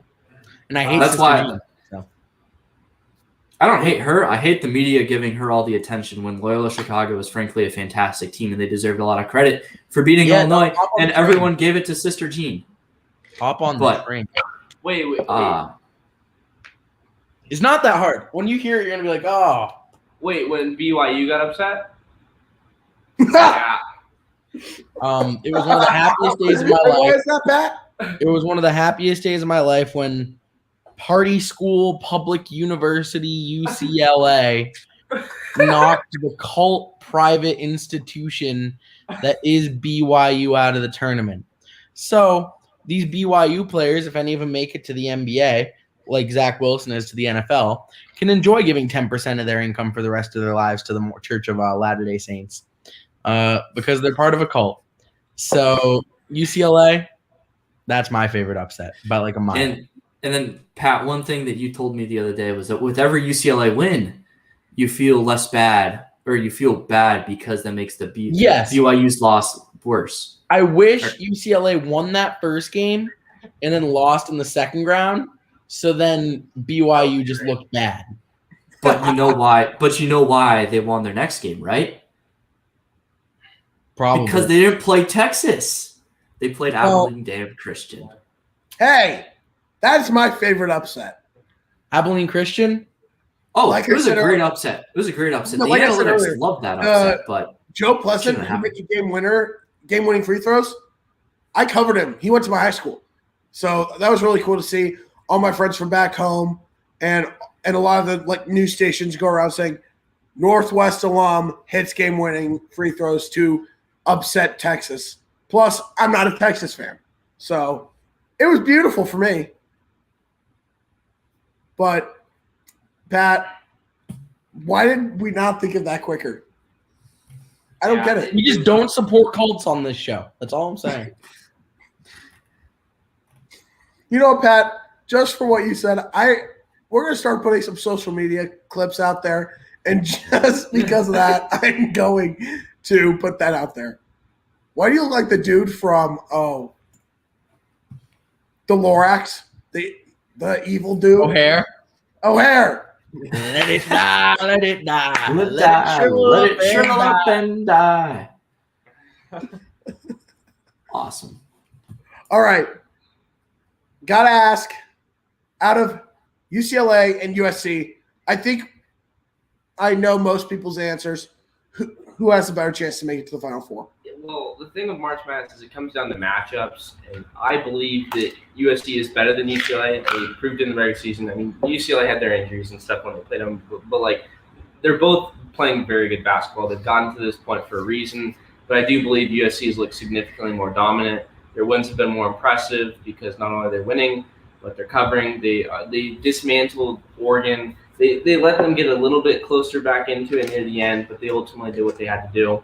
And I hate that's Sister why Jean, so. I don't hate her. I hate the media giving her all the attention when Loyola Chicago was frankly a fantastic team, and they deserved a lot of credit for beating Illinois, and everyone gave it to Sister Jean. Hop on the train. Wait. It's not that hard. When you hear it, you're gonna be like, oh. Wait, when BYU got upset? Yeah. It was one of the happiest days of my life. Why is that bad? It was one of the happiest days of my life when Party School Public University UCLA knocked the cult private institution that is BYU out of the tournament. So these BYU players, if any of them make it to the NBA, like Zach Wilson is to the NFL, can enjoy giving 10% of their income for the rest of their lives to the Church of Latter-day Saints because they're part of a cult. So UCLA, that's my favorite upset by like a mile. And And then, Pat, one thing that you told me the other day was that with every UCLA win, you feel less bad, or you feel bad because that makes the Yes. BYU's loss worse. I wish UCLA won that first game and then lost in the second round, so then BYU just looked bad. But you know why? But you know why they won their next game, right? Probably. Because they didn't play Texas. They played Abilene Damn Christian. Hey, that's my favorite upset. Abilene Christian? Oh, Like it was I a said great earlier- upset. It was a great upset. No, The like I said analytics earlier, loved that upset, but Joe Pleasant, Shouldn't who have made the game-winning free throws. I covered him. He went to my high school, so that was really cool to see. All my friends from back home, and a lot of the news stations go around saying Northwest alum hits game-winning free throws to upset Texas. Plus, I'm not a Texas fan, so it was beautiful for me. But Pat, why did we not think of that quicker? I don't get it. We just don't support cults on this show. That's all I'm saying. You know, Pat, just for what you said, we're gonna start putting some social media clips out there, and just because of that, I'm going to put that out there. Why do you look like the dude from the Lorax, the evil dude? O'Hare. Let it die, let it die. let it shrivel up and die. Awesome. All right. Gotta ask, out of UCLA and USC, I think I know most people's answers. Who has a better chance to make it to the Final Four? Well, the thing with March Madness is it comes down to matchups, and I believe that USC is better than UCLA. They proved in the regular season. I mean, UCLA had their injuries and stuff when they played them, but they're both playing very good basketball. They've gotten to this point for a reason, but I do believe USC has looked significantly more dominant. Their wins have been more impressive because not only are they winning, but they're covering. They dismantled Oregon. They let them get a little bit closer back into it near the end, but they ultimately did what they had to do.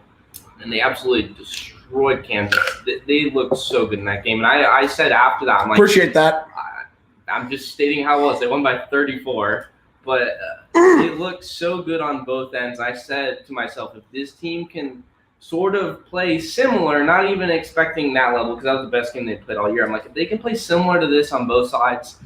And they absolutely destroyed Kansas. They looked so good in that game. And I said after that, I'm like, Appreciate that. I'm just stating how it was. They won by 34, but they looked so good on both ends. I said to myself, if this team can sort of play similar, not even expecting that level, because that was the best game they played all year. I'm like, if they can play similar to this on both sides,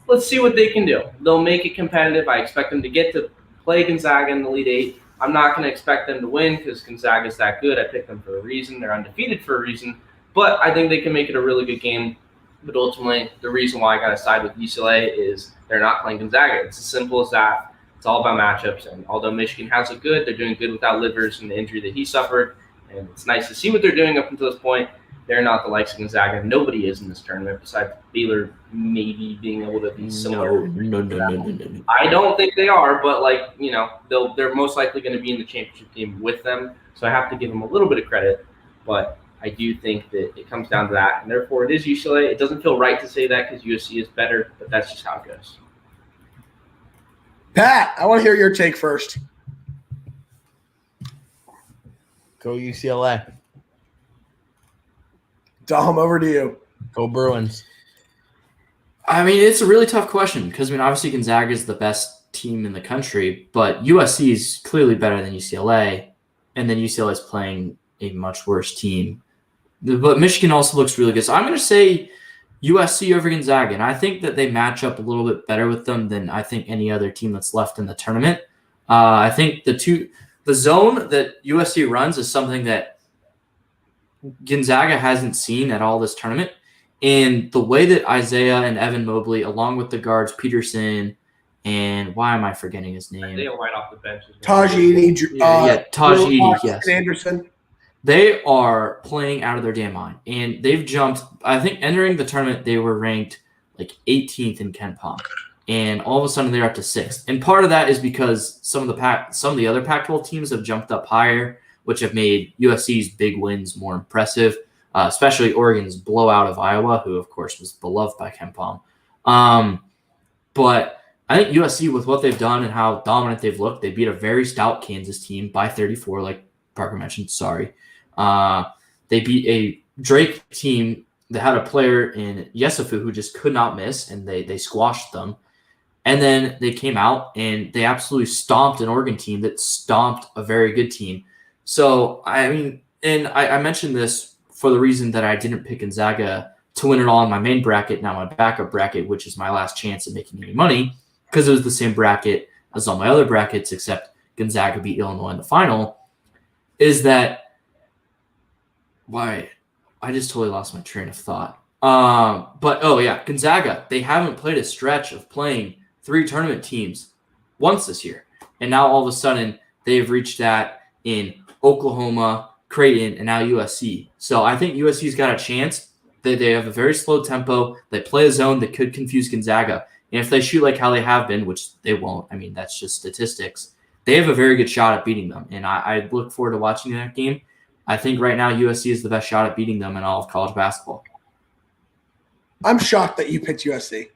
let's see what they can do. They'll make it competitive. I expect them to get to play Gonzaga in the Elite Eight. I'm not going to expect them to win because Gonzaga is that good. I picked them for a reason. They're undefeated for a reason. But I think they can make it a really good game. But ultimately, the reason why I got to side with UCLA is they're not playing Gonzaga. It's as simple as that. It's all about matchups. And although Michigan has looked good, they're doing good without Livers and the injury that he suffered. And it's nice to see what they're doing up until this point. They're not the likes of Gonzaga. Nobody is in this tournament besides Baylor maybe being able to be similar. No. I don't think they are, but they're most likely going to be in the championship game with them. So I have to give them a little bit of credit, but I do think that it comes down to that, and therefore it is UCLA. It doesn't feel right to say that because USC is better, but that's just how it goes. Pat, I want to hear your take first. Go UCLA. Dom, over to you. Go Bruins. I mean, it's a really tough question because, obviously Gonzaga is the best team in the country, but USC is clearly better than UCLA, and then UCLA is playing a much worse team. But Michigan also looks really good. So I'm going to say USC over Gonzaga, and I think that they match up a little bit better with them than I think any other team that's left in the tournament. I think the zone that USC runs is something that Gonzaga hasn't seen at all this tournament. And the way that Isaiah and Evan Mobley, along with the guards Peterson and why am I forgetting his name? They right off the bench. Taj Edey, Taj Edey, yes. Anderson. They are playing out of their damn mind. And they've jumped, I think entering the tournament, they were ranked like 18th in KenPom. And all of a sudden they're up to 6th. And part of that is because some of the other Pac-12 teams have jumped up higher, which have made USC's big wins more impressive, especially Oregon's blowout of Iowa, who, of course, was beloved by KenPom. But I think USC, with what they've done and how dominant they've looked, they beat a very stout Kansas team by 34, like Parker mentioned. Sorry. They beat a Drake team they had a player in Yesufu who just could not miss, and they squashed them. And then they came out and they absolutely stomped an Oregon team that stomped a very good team. So, I mean, and I mentioned this for the reason that I didn't pick Gonzaga to win it all in my main bracket, now my backup bracket, which is my last chance at making any money, because it was the same bracket as all my other brackets, except Gonzaga beat Illinois in the final, is that why I just totally lost my train of thought. Gonzaga, they haven't played a stretch of playing 3 tournament teams once this year. And now all of a sudden they've reached that in Oklahoma, Creighton, and now USC. So I think USC's got a chance. They have a very slow tempo. They play a zone that could confuse Gonzaga. And if they shoot like how they have been, which they won't, I mean, that's just statistics, they have a very good shot at beating them. And I look forward to watching that game. I think right now USC is the best shot at beating them in all of college basketball. I'm shocked that you picked USC.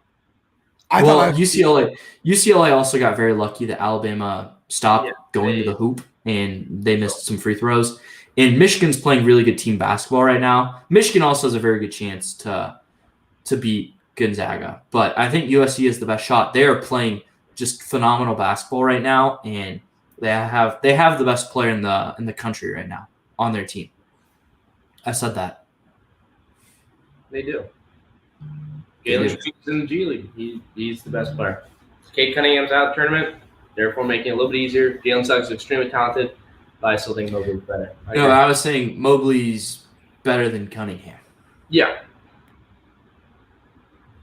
UCLA also got very lucky that Alabama stopped going to the hoop and they missed some free throws. And Michigan's playing really good team basketball right now. Michigan also has a very good chance to beat Gonzaga, but I think USC is the best shot. They are playing just phenomenal basketball right now, and they have the best player in the country right now on their team. I said that. They do. Jalen Street's in the G League. He's the best player. Cade Cunningham's out of the tournament, therefore making it a little bit easier. Jalen Suggs is extremely talented, but I still think Mobley's better. I was saying Mobley's better than Cunningham. Yeah.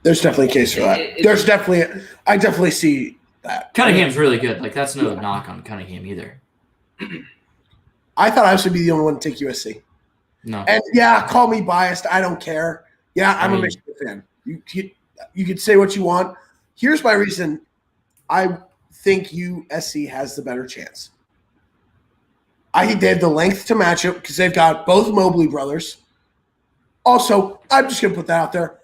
There's definitely a case for that. I definitely see that. Cunningham's really good. Like, that's no knock on Cunningham either. I thought I was going to be the only one to take USC. No. And call me biased. I don't care. Yeah, I'm a Michigan fan. You could say what you want. Here's my reason. I think USC has the better chance. I think they have the length to match it because they've got both Mobley brothers. Also, I'm just going to put that out there.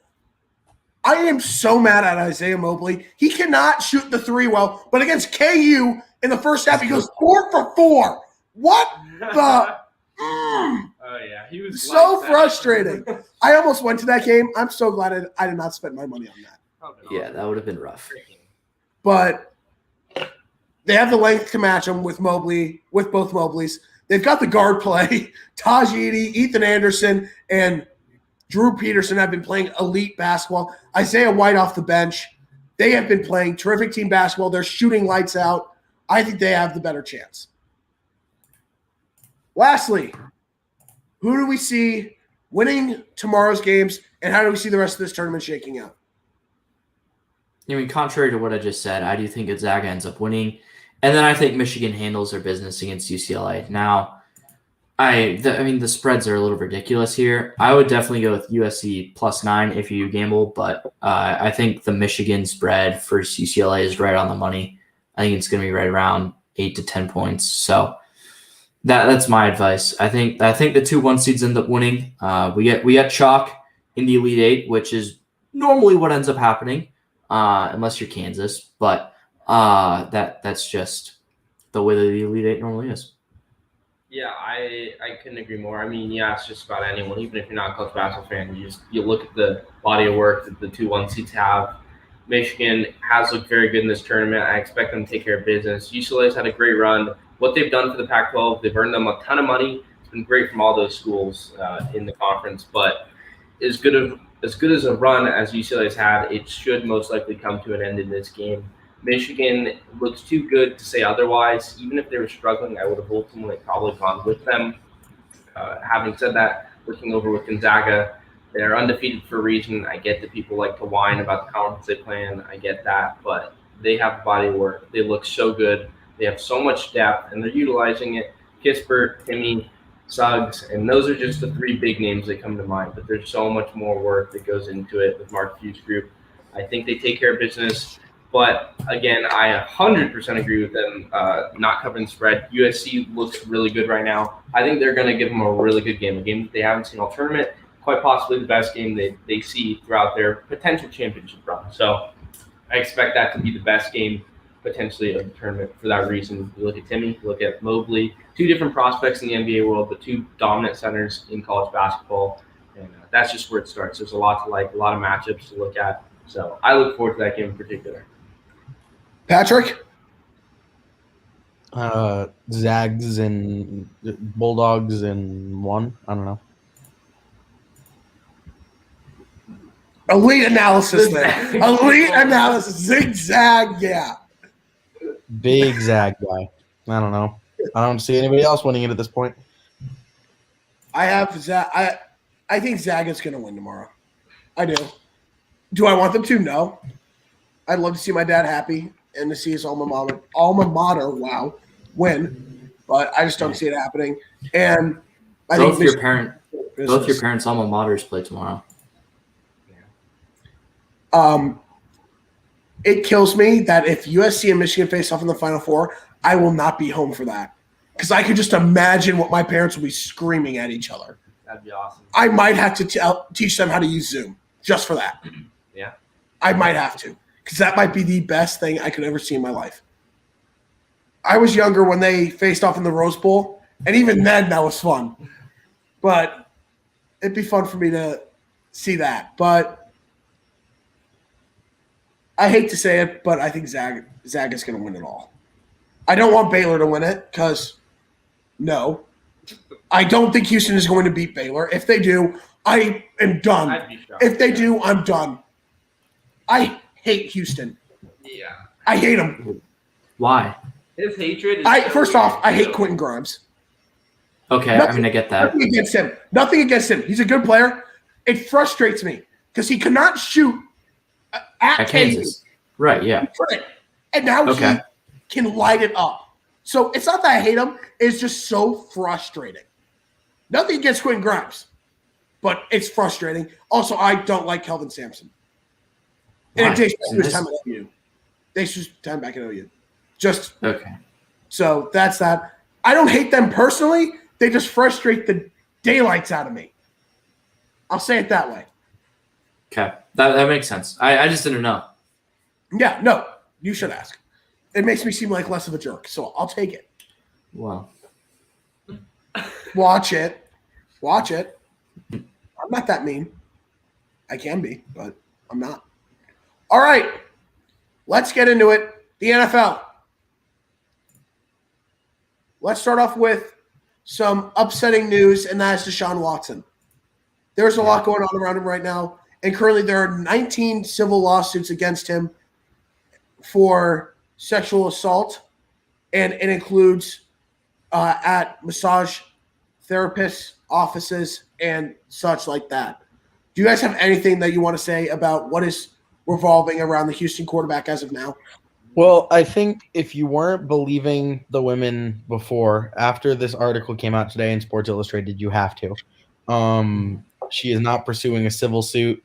I am so mad at Isaiah Mobley. He cannot shoot the 3 well, but against KU in the first half, he goes 4 for 4. What the? Oh, yeah. He was so frustrating. I almost went to that game. I'm so glad I did not spend my money on that. Yeah, that would have been rough. But they have the length to match them with both Mobleys. They've got the guard play. Taj Edey, Ethan Anderson, and Drew Peterson have been playing elite basketball. Isaiah White off the bench. They have been playing terrific team basketball. They're shooting lights out. I think they have the better chance. Lastly, who do we see winning tomorrow's games, and how do we see the rest of this tournament shaking out? I mean, contrary to what I just said, I do think Gonzaga ends up winning. And then I think Michigan handles their business against UCLA. Now, the spreads are a little ridiculous here. I would definitely go with USC +9 if you gamble, but I think the Michigan spread for UCLA is right on the money. I think it's going to be right around 8 to 10 points. So that's my advice. I think the 2 1 seeds end up winning. We get chalk in the Elite Eight, which is normally what ends up happening, unless you're Kansas. But that's just the way that the Elite Eight normally is. Yeah, I couldn't agree more. I mean, it's just about anyone. Even if you're not a college basketball fan, you look at the body of work that the 2 1 seeds have. Michigan has looked very good in this tournament. I expect them to take care of business. UCLA's had a great run. What they've done for the Pac-12, they've earned them a ton of money. It's been great from all those schools in the conference. But as good as a run as UCLA's had, it should most likely come to an end in this game. Michigan looks too good to say otherwise. Even if they were struggling, I would have ultimately probably gone with them. Having said that, looking over with Gonzaga, they're undefeated for a reason. I get that people like to whine about the conference they play in. I get that. But they have the body of work. They look so good. They have so much depth, and they're utilizing it. Kispert, Timmy, Suggs, and those are just the 3 big names that come to mind. But there's so much more work that goes into it with Mark Few's group. I think they take care of business. But, again, I 100% agree with them not covering the spread. USC looks really good right now. I think they're going to give them a really good game, a game that they haven't seen all tournament, quite possibly the best game they see throughout their potential championship run. So I expect that to be the best game potentially of the tournament for that reason. You look at Timmy, you look at Mobley, 2 different prospects in the NBA world, but 2 dominant centers in college basketball. and that's just where it starts. There's a lot to like, a lot of matchups to look at. So I look forward to that game in particular. Patrick? Zags and Bulldogs in 1. I don't know. Elite analysis there. Elite analysis. Zigzag, yeah. Big Zag guy. I don't know. I don't see anybody else winning it at this point. I have Zag. I think Zag is going to win tomorrow. I do. Do I want them to? No. I'd love to see my dad happy and to see his alma mater, win. But I just don't see it happening. And I Both think your parents' alma maters play tomorrow. It kills me that if USC and Michigan face off in the Final Four, I will not be home for that. Because I could just imagine what my parents will be screaming at each other. That'd be awesome. I might have to teach them how to use Zoom just for that. Yeah. I might have to. Because that might be the best thing I could ever see in my life. I was younger when they faced off in the Rose Bowl, and even then that was fun. But it'd be fun for me to see that. But I hate to say it, but I think Zag is going to win it all. I don't want Baylor to win it because, no. I don't think Houston is going to beat Baylor. If they do, I am done. I'd be shocked. If they do, I'm done. I hate Houston. Yeah. I hate him. Why? His hatred is First off, I hate Quentin Grimes. Okay, I mean, I get that. Nothing against him. Nothing against him. He's a good player. It frustrates me because he cannot shoot at Kansas. Right, yeah. And now Okay. he can light it up. So it's not that I hate him. It's just so frustrating. Nothing against Quentin Grimes, but it's frustrating. Also, I don't like Kelvin Sampson. And Why? it takes back his time at OU. Takes his time back at OU. Just Okay. so that's that. I don't hate them personally. They just frustrate the daylights out of me. I'll say it that way. Okay. That makes sense. I just didn't know. Yeah, no, you should ask. It makes me seem like less of a jerk, so I'll take it. Well, Watch it. Watch it. I'm not that mean. I can be, but I'm not. All right. Let's get into it. The NFL. Let's start off with some upsetting news, and that is Deshaun Watson. There's a lot going on around him right now, and currently there are 19 civil lawsuits against him for sexual assault, and it includes at massage therapists' offices and such like that. Do you guys have anything that you want to say about what is revolving around the Houston quarterback as of now? Well, I think if you weren't believing the women before, after this article came out today in Sports Illustrated, you have to. She is not pursuing a civil suit.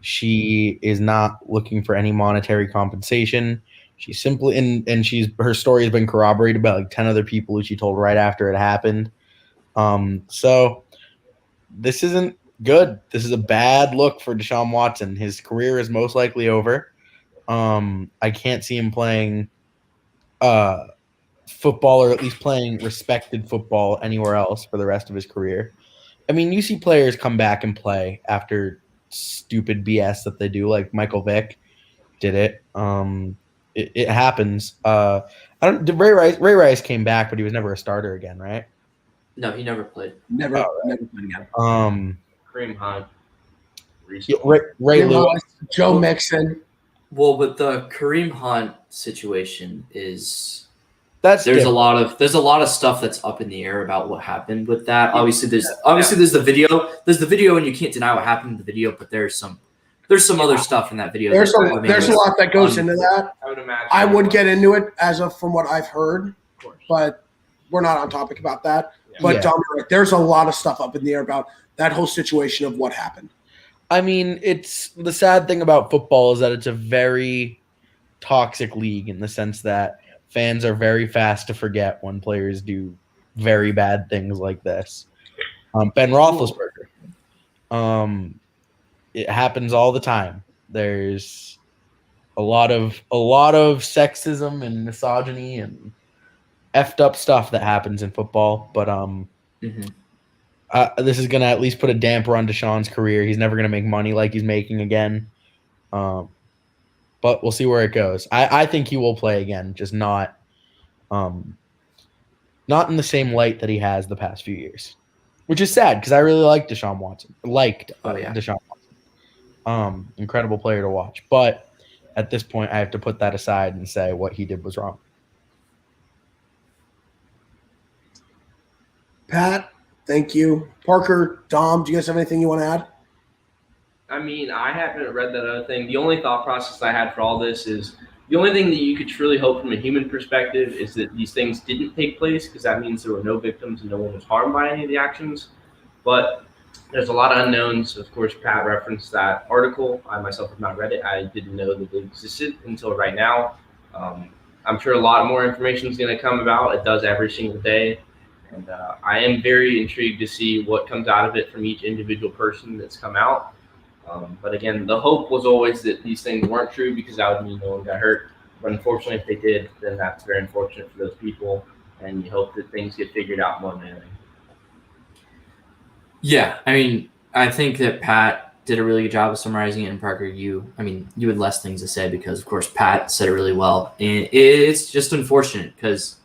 She is not looking for any monetary compensation. She's simply and her story has been corroborated by like 10 other people who she told right after it happened. So this isn't good. This is a bad look for Deshaun Watson. His career is most likely over. I can't see him playing football, or at least playing respected football anywhere else for the rest of his career. I mean, you see players come back and play after stupid BS that they do, like Michael Vick did it. It happens. Ray Rice came back, but he was never a starter again, right? no, he never played. Never played again. Kareem Hunt. Yeah, Ray Lewis. Joe Mixon. Well, but the Kareem Hunt situation is That's there's different. a lot of stuff that's up in the air about what happened with that. Obviously there's the video. There's the video, and you can't deny what happened in the video, but there's some other stuff in that video. There's that a lot that goes into that. I would imagine. I would get into it from what I've heard, but we're not on topic about that. Yeah. But Yeah. Dominic, there's a lot of stuff up in the air about that whole situation of what happened. I mean, it's the sad thing about football is that it's a very toxic league in the sense that fans are very fast to forget when players do very bad things like this. Ben Roethlisberger. It happens all the time. There's a lot of sexism and misogyny and effed up stuff that happens in football, but Mhm. This is going to at least put a damper on Deshaun's career. He's never going to make money like he's making again. But we'll see where it goes. I think he will play again, just not in the same light that he has the past few years, which is sad because I really like Deshaun Watson. Deshaun Watson. Incredible player to watch. But at this point, I have to put that aside and say what he did was wrong. Pat, thank you. Parker, Dom, do you guys have anything you want to add? I mean, I haven't read that other thing. The only thought process I had for all this is the only thing that you could truly hope from a human perspective is that these things didn't take place, because that means there were no victims and no one was harmed by any of the actions. But there's a lot of unknowns. Of course, Pat referenced that article. I myself have not read it. I didn't know that it existed until right now. I'm sure a lot more information is going to come about. It does every single day. And I am very intrigued to see what comes out of it from each individual person that's come out. But again, the hope was always that these things weren't true, because that would mean no one got hurt. But unfortunately, if they did, then that's very unfortunate for those people. And you hope that things get figured out more than anything. Yeah, I mean, I think that Pat did a really good job of summarizing it. And Parker, you had less things to say because, of course, Pat said it really well. And it's just unfortunate because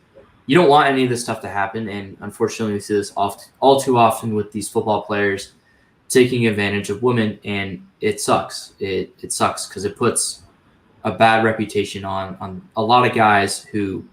you don't want any of this stuff to happen. And unfortunately, we see this all too often with these football players taking advantage of women, and it sucks. It sucks because it puts a bad reputation on a lot of guys who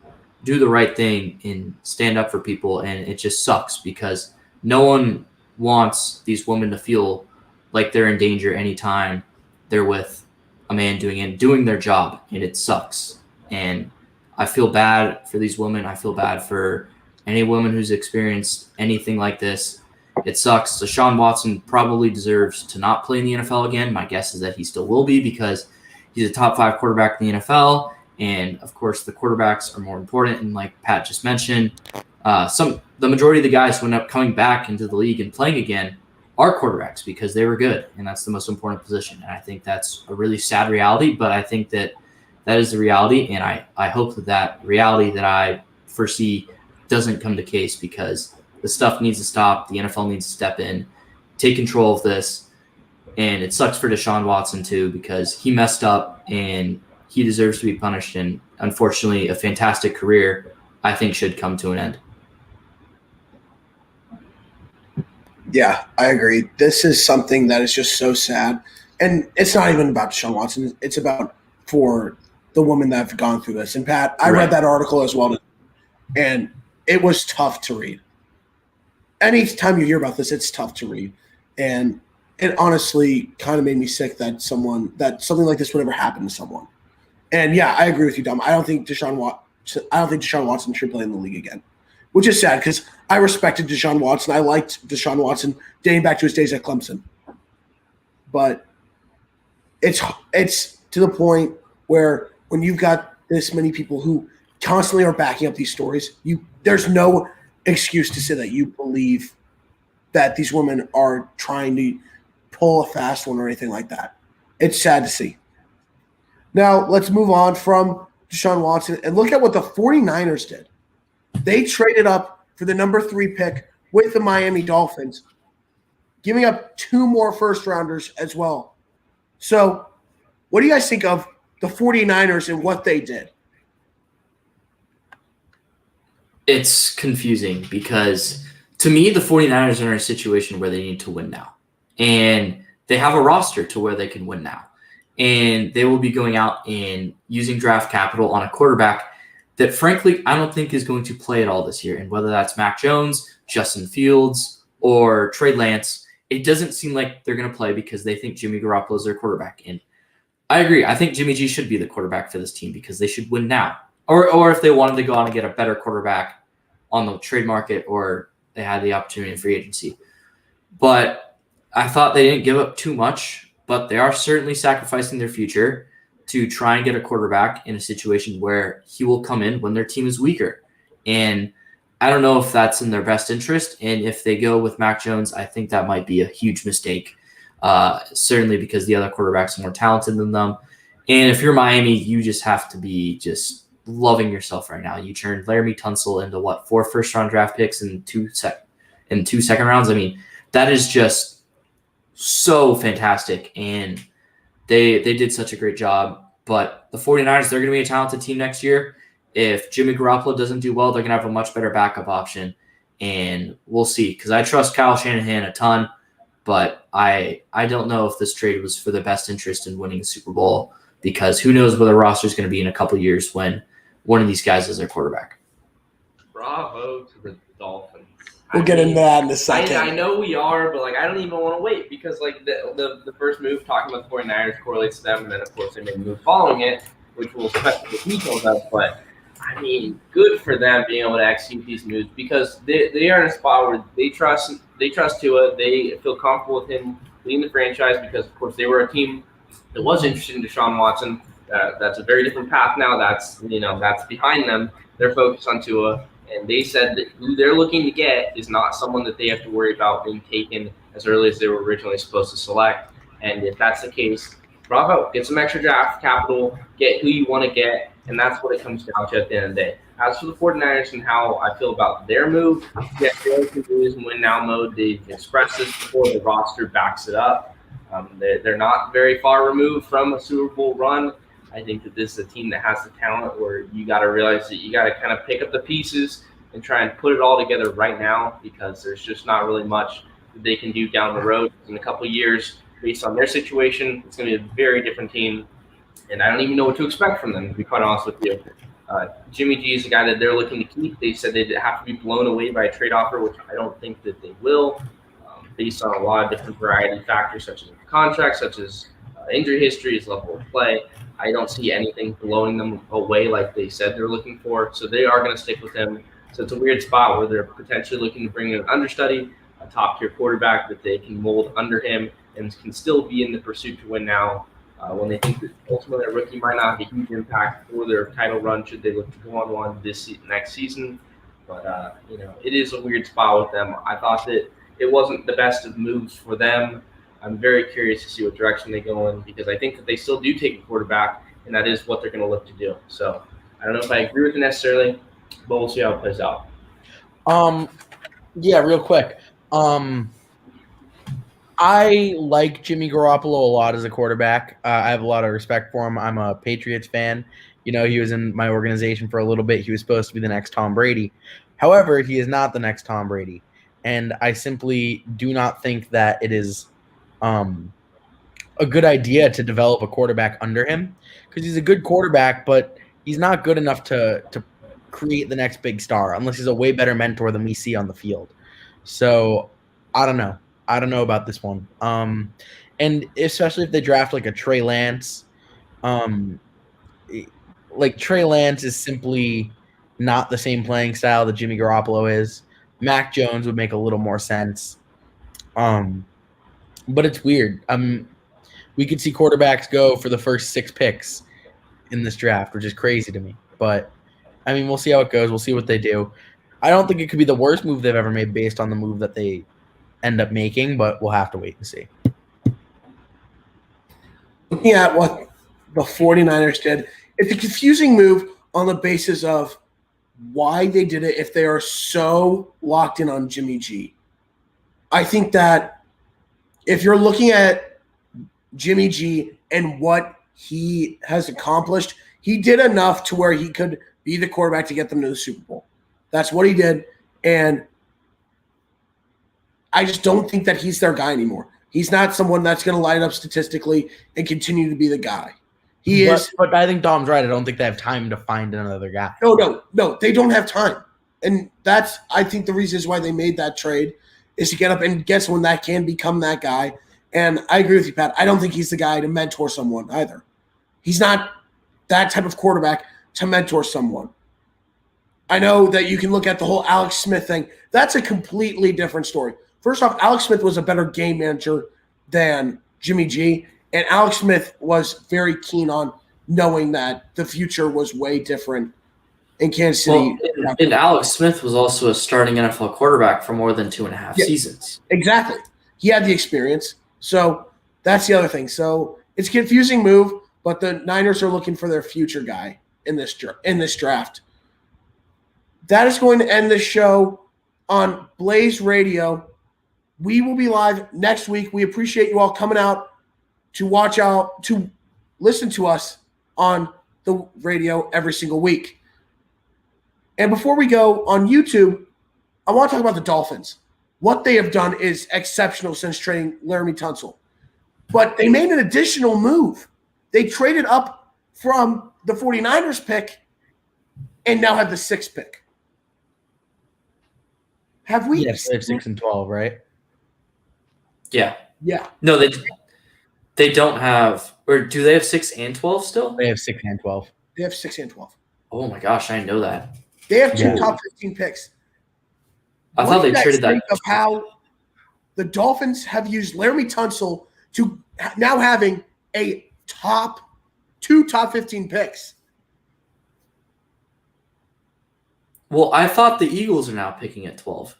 do the right thing and stand up for people, and it just sucks because no one wants these women to feel like they're in danger anytime they're with a man doing their job, and it sucks. And I feel bad for these women. I feel bad for any woman who's experienced anything like this. It sucks. Deshaun Watson probably deserves to not play in the NFL again. My guess is that he still will be because he's a top 5 quarterback in the NFL. And, of course, the quarterbacks are more important. And like Pat just mentioned, the majority of the guys who end up coming back into the league and playing again are quarterbacks because they were good. And that's the most important position. And I think that's a really sad reality, but I think that is the reality. And I hope that reality that I foresee doesn't come to case, because the stuff needs to stop. The NFL needs to step in, take control of this. And it sucks for Deshaun Watson too, because he messed up and he deserves to be punished. And unfortunately, a fantastic career, I think, should come to an end. Yeah, I agree. This is something that is just so sad. And it's not even about Deshaun Watson. It's about for the women that have gone through this. And Pat, I read that article as well, and it was tough to read. Anytime you hear about this, it's tough to read. And it honestly kind of made me sick that something like this would ever happen to someone. And yeah, I agree with you, Dom. I don't think Deshaun Watson should play in the league again, which is sad because I respected Deshaun Watson. I liked Deshaun Watson dating back to his days at Clemson. But it's to the point where when you've got this many people who constantly are backing up these stories, there's no excuse to say that you believe that these women are trying to pull a fast one or anything like that. It's sad to see. Now, let's move on from Deshaun Watson and look at what the 49ers did. They traded up for the number 3 pick with the Miami Dolphins, giving up 2 more first-rounders as well. So what do you guys think of the 49ers and what they did? It's confusing because, to me, the 49ers are in a situation where they need to win now. And they have a roster to where they can win now. And they will be going out and using draft capital on a quarterback that, frankly, I don't think is going to play at all this year. And whether that's Mac Jones, Justin Fields, or Trey Lance, it doesn't seem like they're going to play because they think Jimmy Garoppolo is their quarterback. And I agree. I think Jimmy G should be the quarterback for this team because they should win now. Or if they wanted to go on and get a better quarterback on the trade market, or they had the opportunity in free agency. But I thought they didn't give up too much, but they are certainly sacrificing their future to try and get a quarterback in a situation where he will come in when their team is weaker. And I don't know if that's in their best interest. And if they go with Mac Jones, I think that might be a huge mistake, certainly because the other quarterbacks are more talented than them. And if you're Miami, you just have to be just loving yourself right now. You turned Laramie Tunsil into 4 first-round draft picks and 2 in 2 second rounds. I mean, that is just so fantastic. And they did such a great job. But the 49ers, they're going to be a talented team next year. If Jimmy Garoppolo doesn't do well, they're going to have a much better backup option. And we'll see. Because I trust Kyle Shanahan a ton. But I don't know if this trade was for the best interest in winning a Super Bowl. Because who knows where the roster is going to be in a couple years when one of these guys is their quarterback. Bravo to the Dolphins. We'll get into that in a second. I know we are, but I don't even want to wait because the first move talking about the 49ers correlates to them, and then of course they made a move following it, which we'll expect the details of. But I mean, good for them being able to execute these moves because they are in a spot where they trust Tua. They feel comfortable with him leading the franchise because of course they were a team that was interested in Deshaun Watson. That's a very different path now. That's behind them. They're focused on Tua. And they said that who they're looking to get is not someone that they have to worry about being taken as early as they were originally supposed to select. And if that's the case, bravo, get some extra draft capital, get who you want to get, and that's what it comes down to at the end of the day. As for the 49ers and how I feel about their move, yes, they can lose in win now mode. They've expressed this before. The roster backs it up. They're not very far removed from a Super Bowl run. I think that this is a team that has the talent where you got to realize that you got to kind of pick up the pieces and try and put it all together right now because there's just not really much that they can do down the road. In a couple of years, based on their situation, it's going to be a very different team, and I don't even know what to expect from them, to be quite honest with you. Jimmy G is a guy that they're looking to keep. They said they'd have to be blown away by a trade offer, which I don't think that they will, based on a lot of different variety of factors such as contracts, such as injury history, his level of play. I don't see anything blowing them away like they said they're looking for. So they are going to stick with him. So it's a weird spot where they're potentially looking to bring in an understudy, a top-tier quarterback that they can mold under him and can still be in the pursuit to win now when they think that ultimately a rookie might not have a huge impact for their title run should they look to go on one next season. But, it is a weird spot with them. I thought that it wasn't the best of moves for them. I'm very curious to see what direction they go in because I think that they still do take a quarterback, and that is what they're going to look to do. So I don't know if I agree with it necessarily, but we'll see how it plays out. Yeah, real quick. I like Jimmy Garoppolo a lot as a quarterback. I have a lot of respect for him. I'm a Patriots fan. He was in my organization for a little bit. He was supposed to be the next Tom Brady. However, he is not the next Tom Brady. And I simply do not think that it is a good idea to develop a quarterback under him because he's a good quarterback, but he's not good enough to create the next big star unless he's a way better mentor than we see on the field. So I don't know. I don't know about this one. And especially if they draft like a Trey Lance, like Trey Lance is simply not the same playing style that Jimmy Garoppolo is. Mac Jones would make a little more sense. But it's weird. We could see quarterbacks go for the first 6 picks in this draft, which is crazy to me. But, we'll see how it goes. We'll see what they do. I don't think it could be the worst move they've ever made based on the move that they end up making, but we'll have to wait and see. Looking at what the 49ers did, it's a confusing move on the basis of why they did it if they are so locked in on Jimmy G. I think that if you're looking at Jimmy G and what he has accomplished, he did enough to where he could be the quarterback to get them to the Super Bowl. That's what he did. And I just don't think that he's their guy anymore. He's not someone that's going to line up statistically and continue to be the guy. But I think Dom's right. I don't think they have time to find another guy. No, they don't have time. And that's, I think, the reasons why they made that trade is to get up and get someone that can become that guy. And I agree with you, Pat. I don't think he's the guy to mentor someone either. He's not that type of quarterback to mentor someone. I know that you can look at the whole Alex Smith thing. That's a completely different story. First off, Alex Smith was a better game manager than Jimmy G, and Alex Smith was very keen on knowing that the future was way different in Kansas City. Well, and Alex Smith was also a starting NFL quarterback for more than 2.5 seasons. Exactly. He had the experience. So that's the other thing. So it's a confusing move, but the Niners are looking for their future guy in this draft. That is going to end the show. on Blaze Radio. We will be live next week. We appreciate you all coming out to listen to us on the radio every single week. And before we go on YouTube, I want to talk about the Dolphins. What they have done is exceptional since trading Laramie Tunsil. But they made an additional move. They traded up from the 49ers pick and now have the 6th pick. Have we? Yes, they have 6 and 12, right? Yeah. Yeah. No, they don't have, or do they have 6 and 12 still? They have 6 and 12. They have 6 and 12. Oh my gosh, I didn't know that. They have 2 Yeah. top 15 picks. I What thought do they you guys traded that. think of how the Dolphins have used Laramie Tunsil to now having a two top 15 picks. Well, I thought the Eagles are now picking at 12.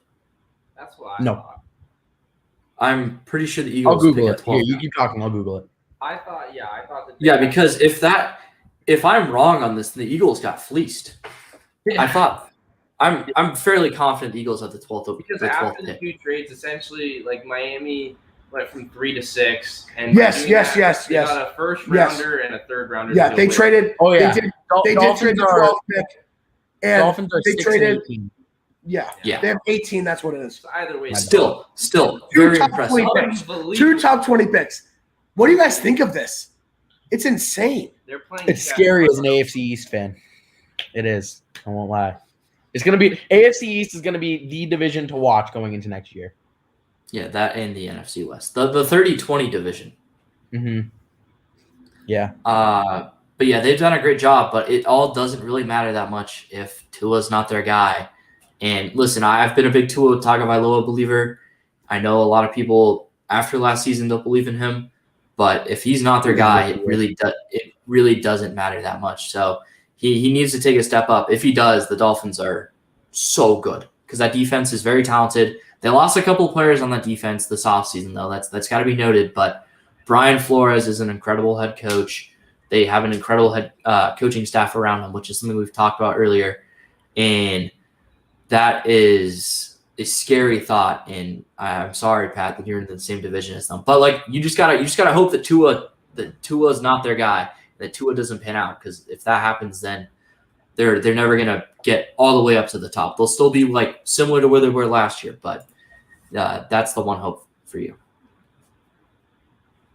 That's what I No. thought. I'm pretty sure the I'll Eagles pick Google at it. 12. Here, you keep talking. I'll Google it. I thought that Yeah, because if I'm wrong on this, then the Eagles got fleeced. I thought I'm fairly confident the Eagles have the 12th because the 12th after the pick. 2 trades, essentially, like Miami went from 3 to 6, and Yes, by doing yes, that, yes, they yes. got a first Yes. rounder and a third rounder. Yeah, to they go with. traded. Oh, yeah. They did trade the 12th pick. And Dolphins are they 6 traded. and 18. Yeah. Yeah. They have 18. That's what it is. So either way, Still Two very top impressive. 20 picks. 2 unbelievable. top 20 picks. What do you guys think of this? It's insane. They're playing. It's scary as an AFC East fan. It is. I won't lie. It's going to be – AFC East is going to be the division to watch going into next year. Yeah, that and the NFC West. The 30-20 division. Mm-hmm. Yeah. But yeah, they've done a great job, but it all doesn't really matter that much if Tua's not their guy. And listen, I've been a big Tua Tagovailoa believer. I know a lot of people after last season don't believe in him, but if he's not their guy, it really doesn't matter that much. So he needs to take a step up. If he does, the Dolphins are so good because that defense is very talented. They lost a couple players on that defense this offseason, though. That's got to be noted. But Brian Flores is an incredible head coach. They have an incredible head coaching staff around him, which is something we've talked about earlier. And that is a scary thought. And I'm sorry, Pat, that you're in the same division as them. But like you just gotta hope that Tua's not their guy, that Tua doesn't pan out. Because if that happens, then they're never gonna get all the way up to the top. They'll still be like similar to where they were last year, but that's the one hope for you.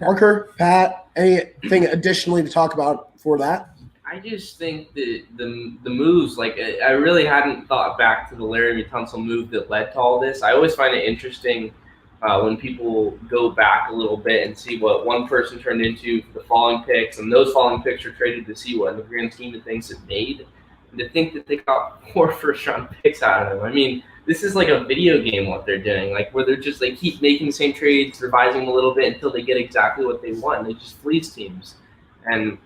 Parker, Pat, anything additionally to talk about for that? I just think that the moves, like I really hadn't thought back to the Laramie Tunsil move that led to all this. I always find it interesting when people go back a little bit and see what one person turned into for the following picks, and those following picks are traded to see what in the grand scheme of things it made. And to think that they got 4 first-round picks out of them. I mean, this is like a video game what they're doing, like where they keep making the same trades, revising a little bit until they get exactly what they want. They just fleece teams. And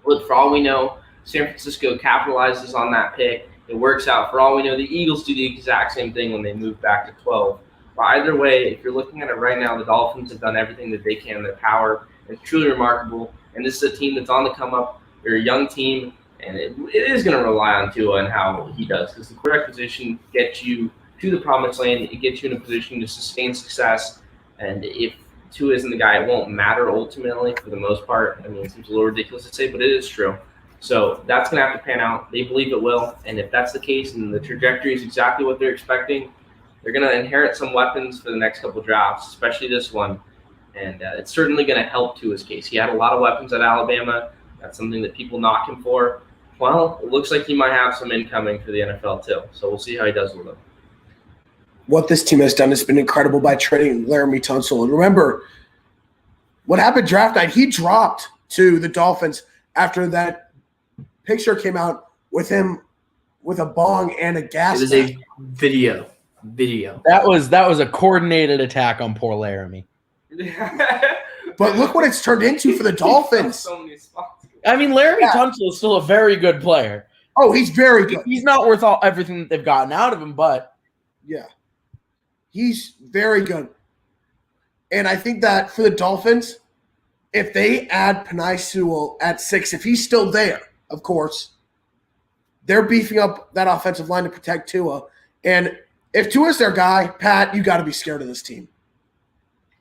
look, for all we know, San Francisco capitalizes on that pick. It works out. For all we know, the Eagles do the exact same thing when they move back to 12. But either way, if you're looking at it right now, the Dolphins have done everything that they can in their power. It's truly remarkable. And this is a team that's on the come up. They're a young team, and it is going to rely on Tua and how he does, because the quarterback position gets you to the promised land. It gets you in a position to sustain success. And if Tua isn't the guy, it won't matter ultimately for the most part. I mean, it seems a little ridiculous to say, but it is true. So that's going to have to pan out. They believe it will. And if that's the case and the trajectory is exactly what they're expecting, they're going to inherit some weapons for the next couple drafts, especially this one. And it's certainly going to help Tua's case. He had a lot of weapons at Alabama. That's something that people knock him for. Well, it looks like he might have some incoming for the NFL too. So we'll see how he does with them. What this team has done has been incredible by trading Laramie Tunsil. And remember, what happened draft night, he dropped to the Dolphins after that picture came out with him with a bong and a gas It is mask. a video. That was a coordinated attack on poor Laramie. But look what it's turned into for the Dolphins. So many spots. I mean, Laramie Tunsil is still a very good player. Oh, he's very good. He's not worth everything that they've gotten out of him, but Yeah. He's very good. And I think that for the Dolphins, if they add Penei Sewell at 6, if he's still there, of course, they're beefing up that offensive line to protect Tua. And if Tua's their guy, Pat, you got to be scared of this team.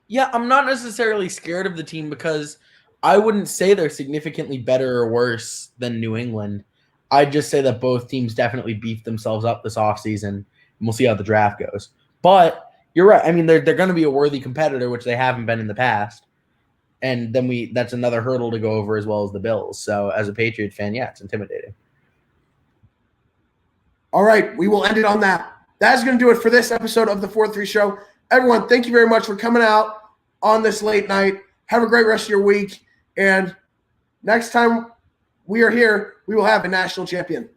Yeah, I'm not necessarily scared of the team because I wouldn't say they're significantly better or worse than New England. I'd just say that both teams definitely beefed themselves up this offseason, and we'll see how the draft goes. But you're right. I mean, they're going to be a worthy competitor, which they haven't been in the past. And then that's another hurdle to go over as well as the Bills. So as a Patriot fan, yeah, it's intimidating. All right, we will end it on that. That's going to do it for this episode of the 4-3 Show. Everyone, thank you very much for coming out on this late night. Have a great rest of your week. And next time we are here, we will have a national champion.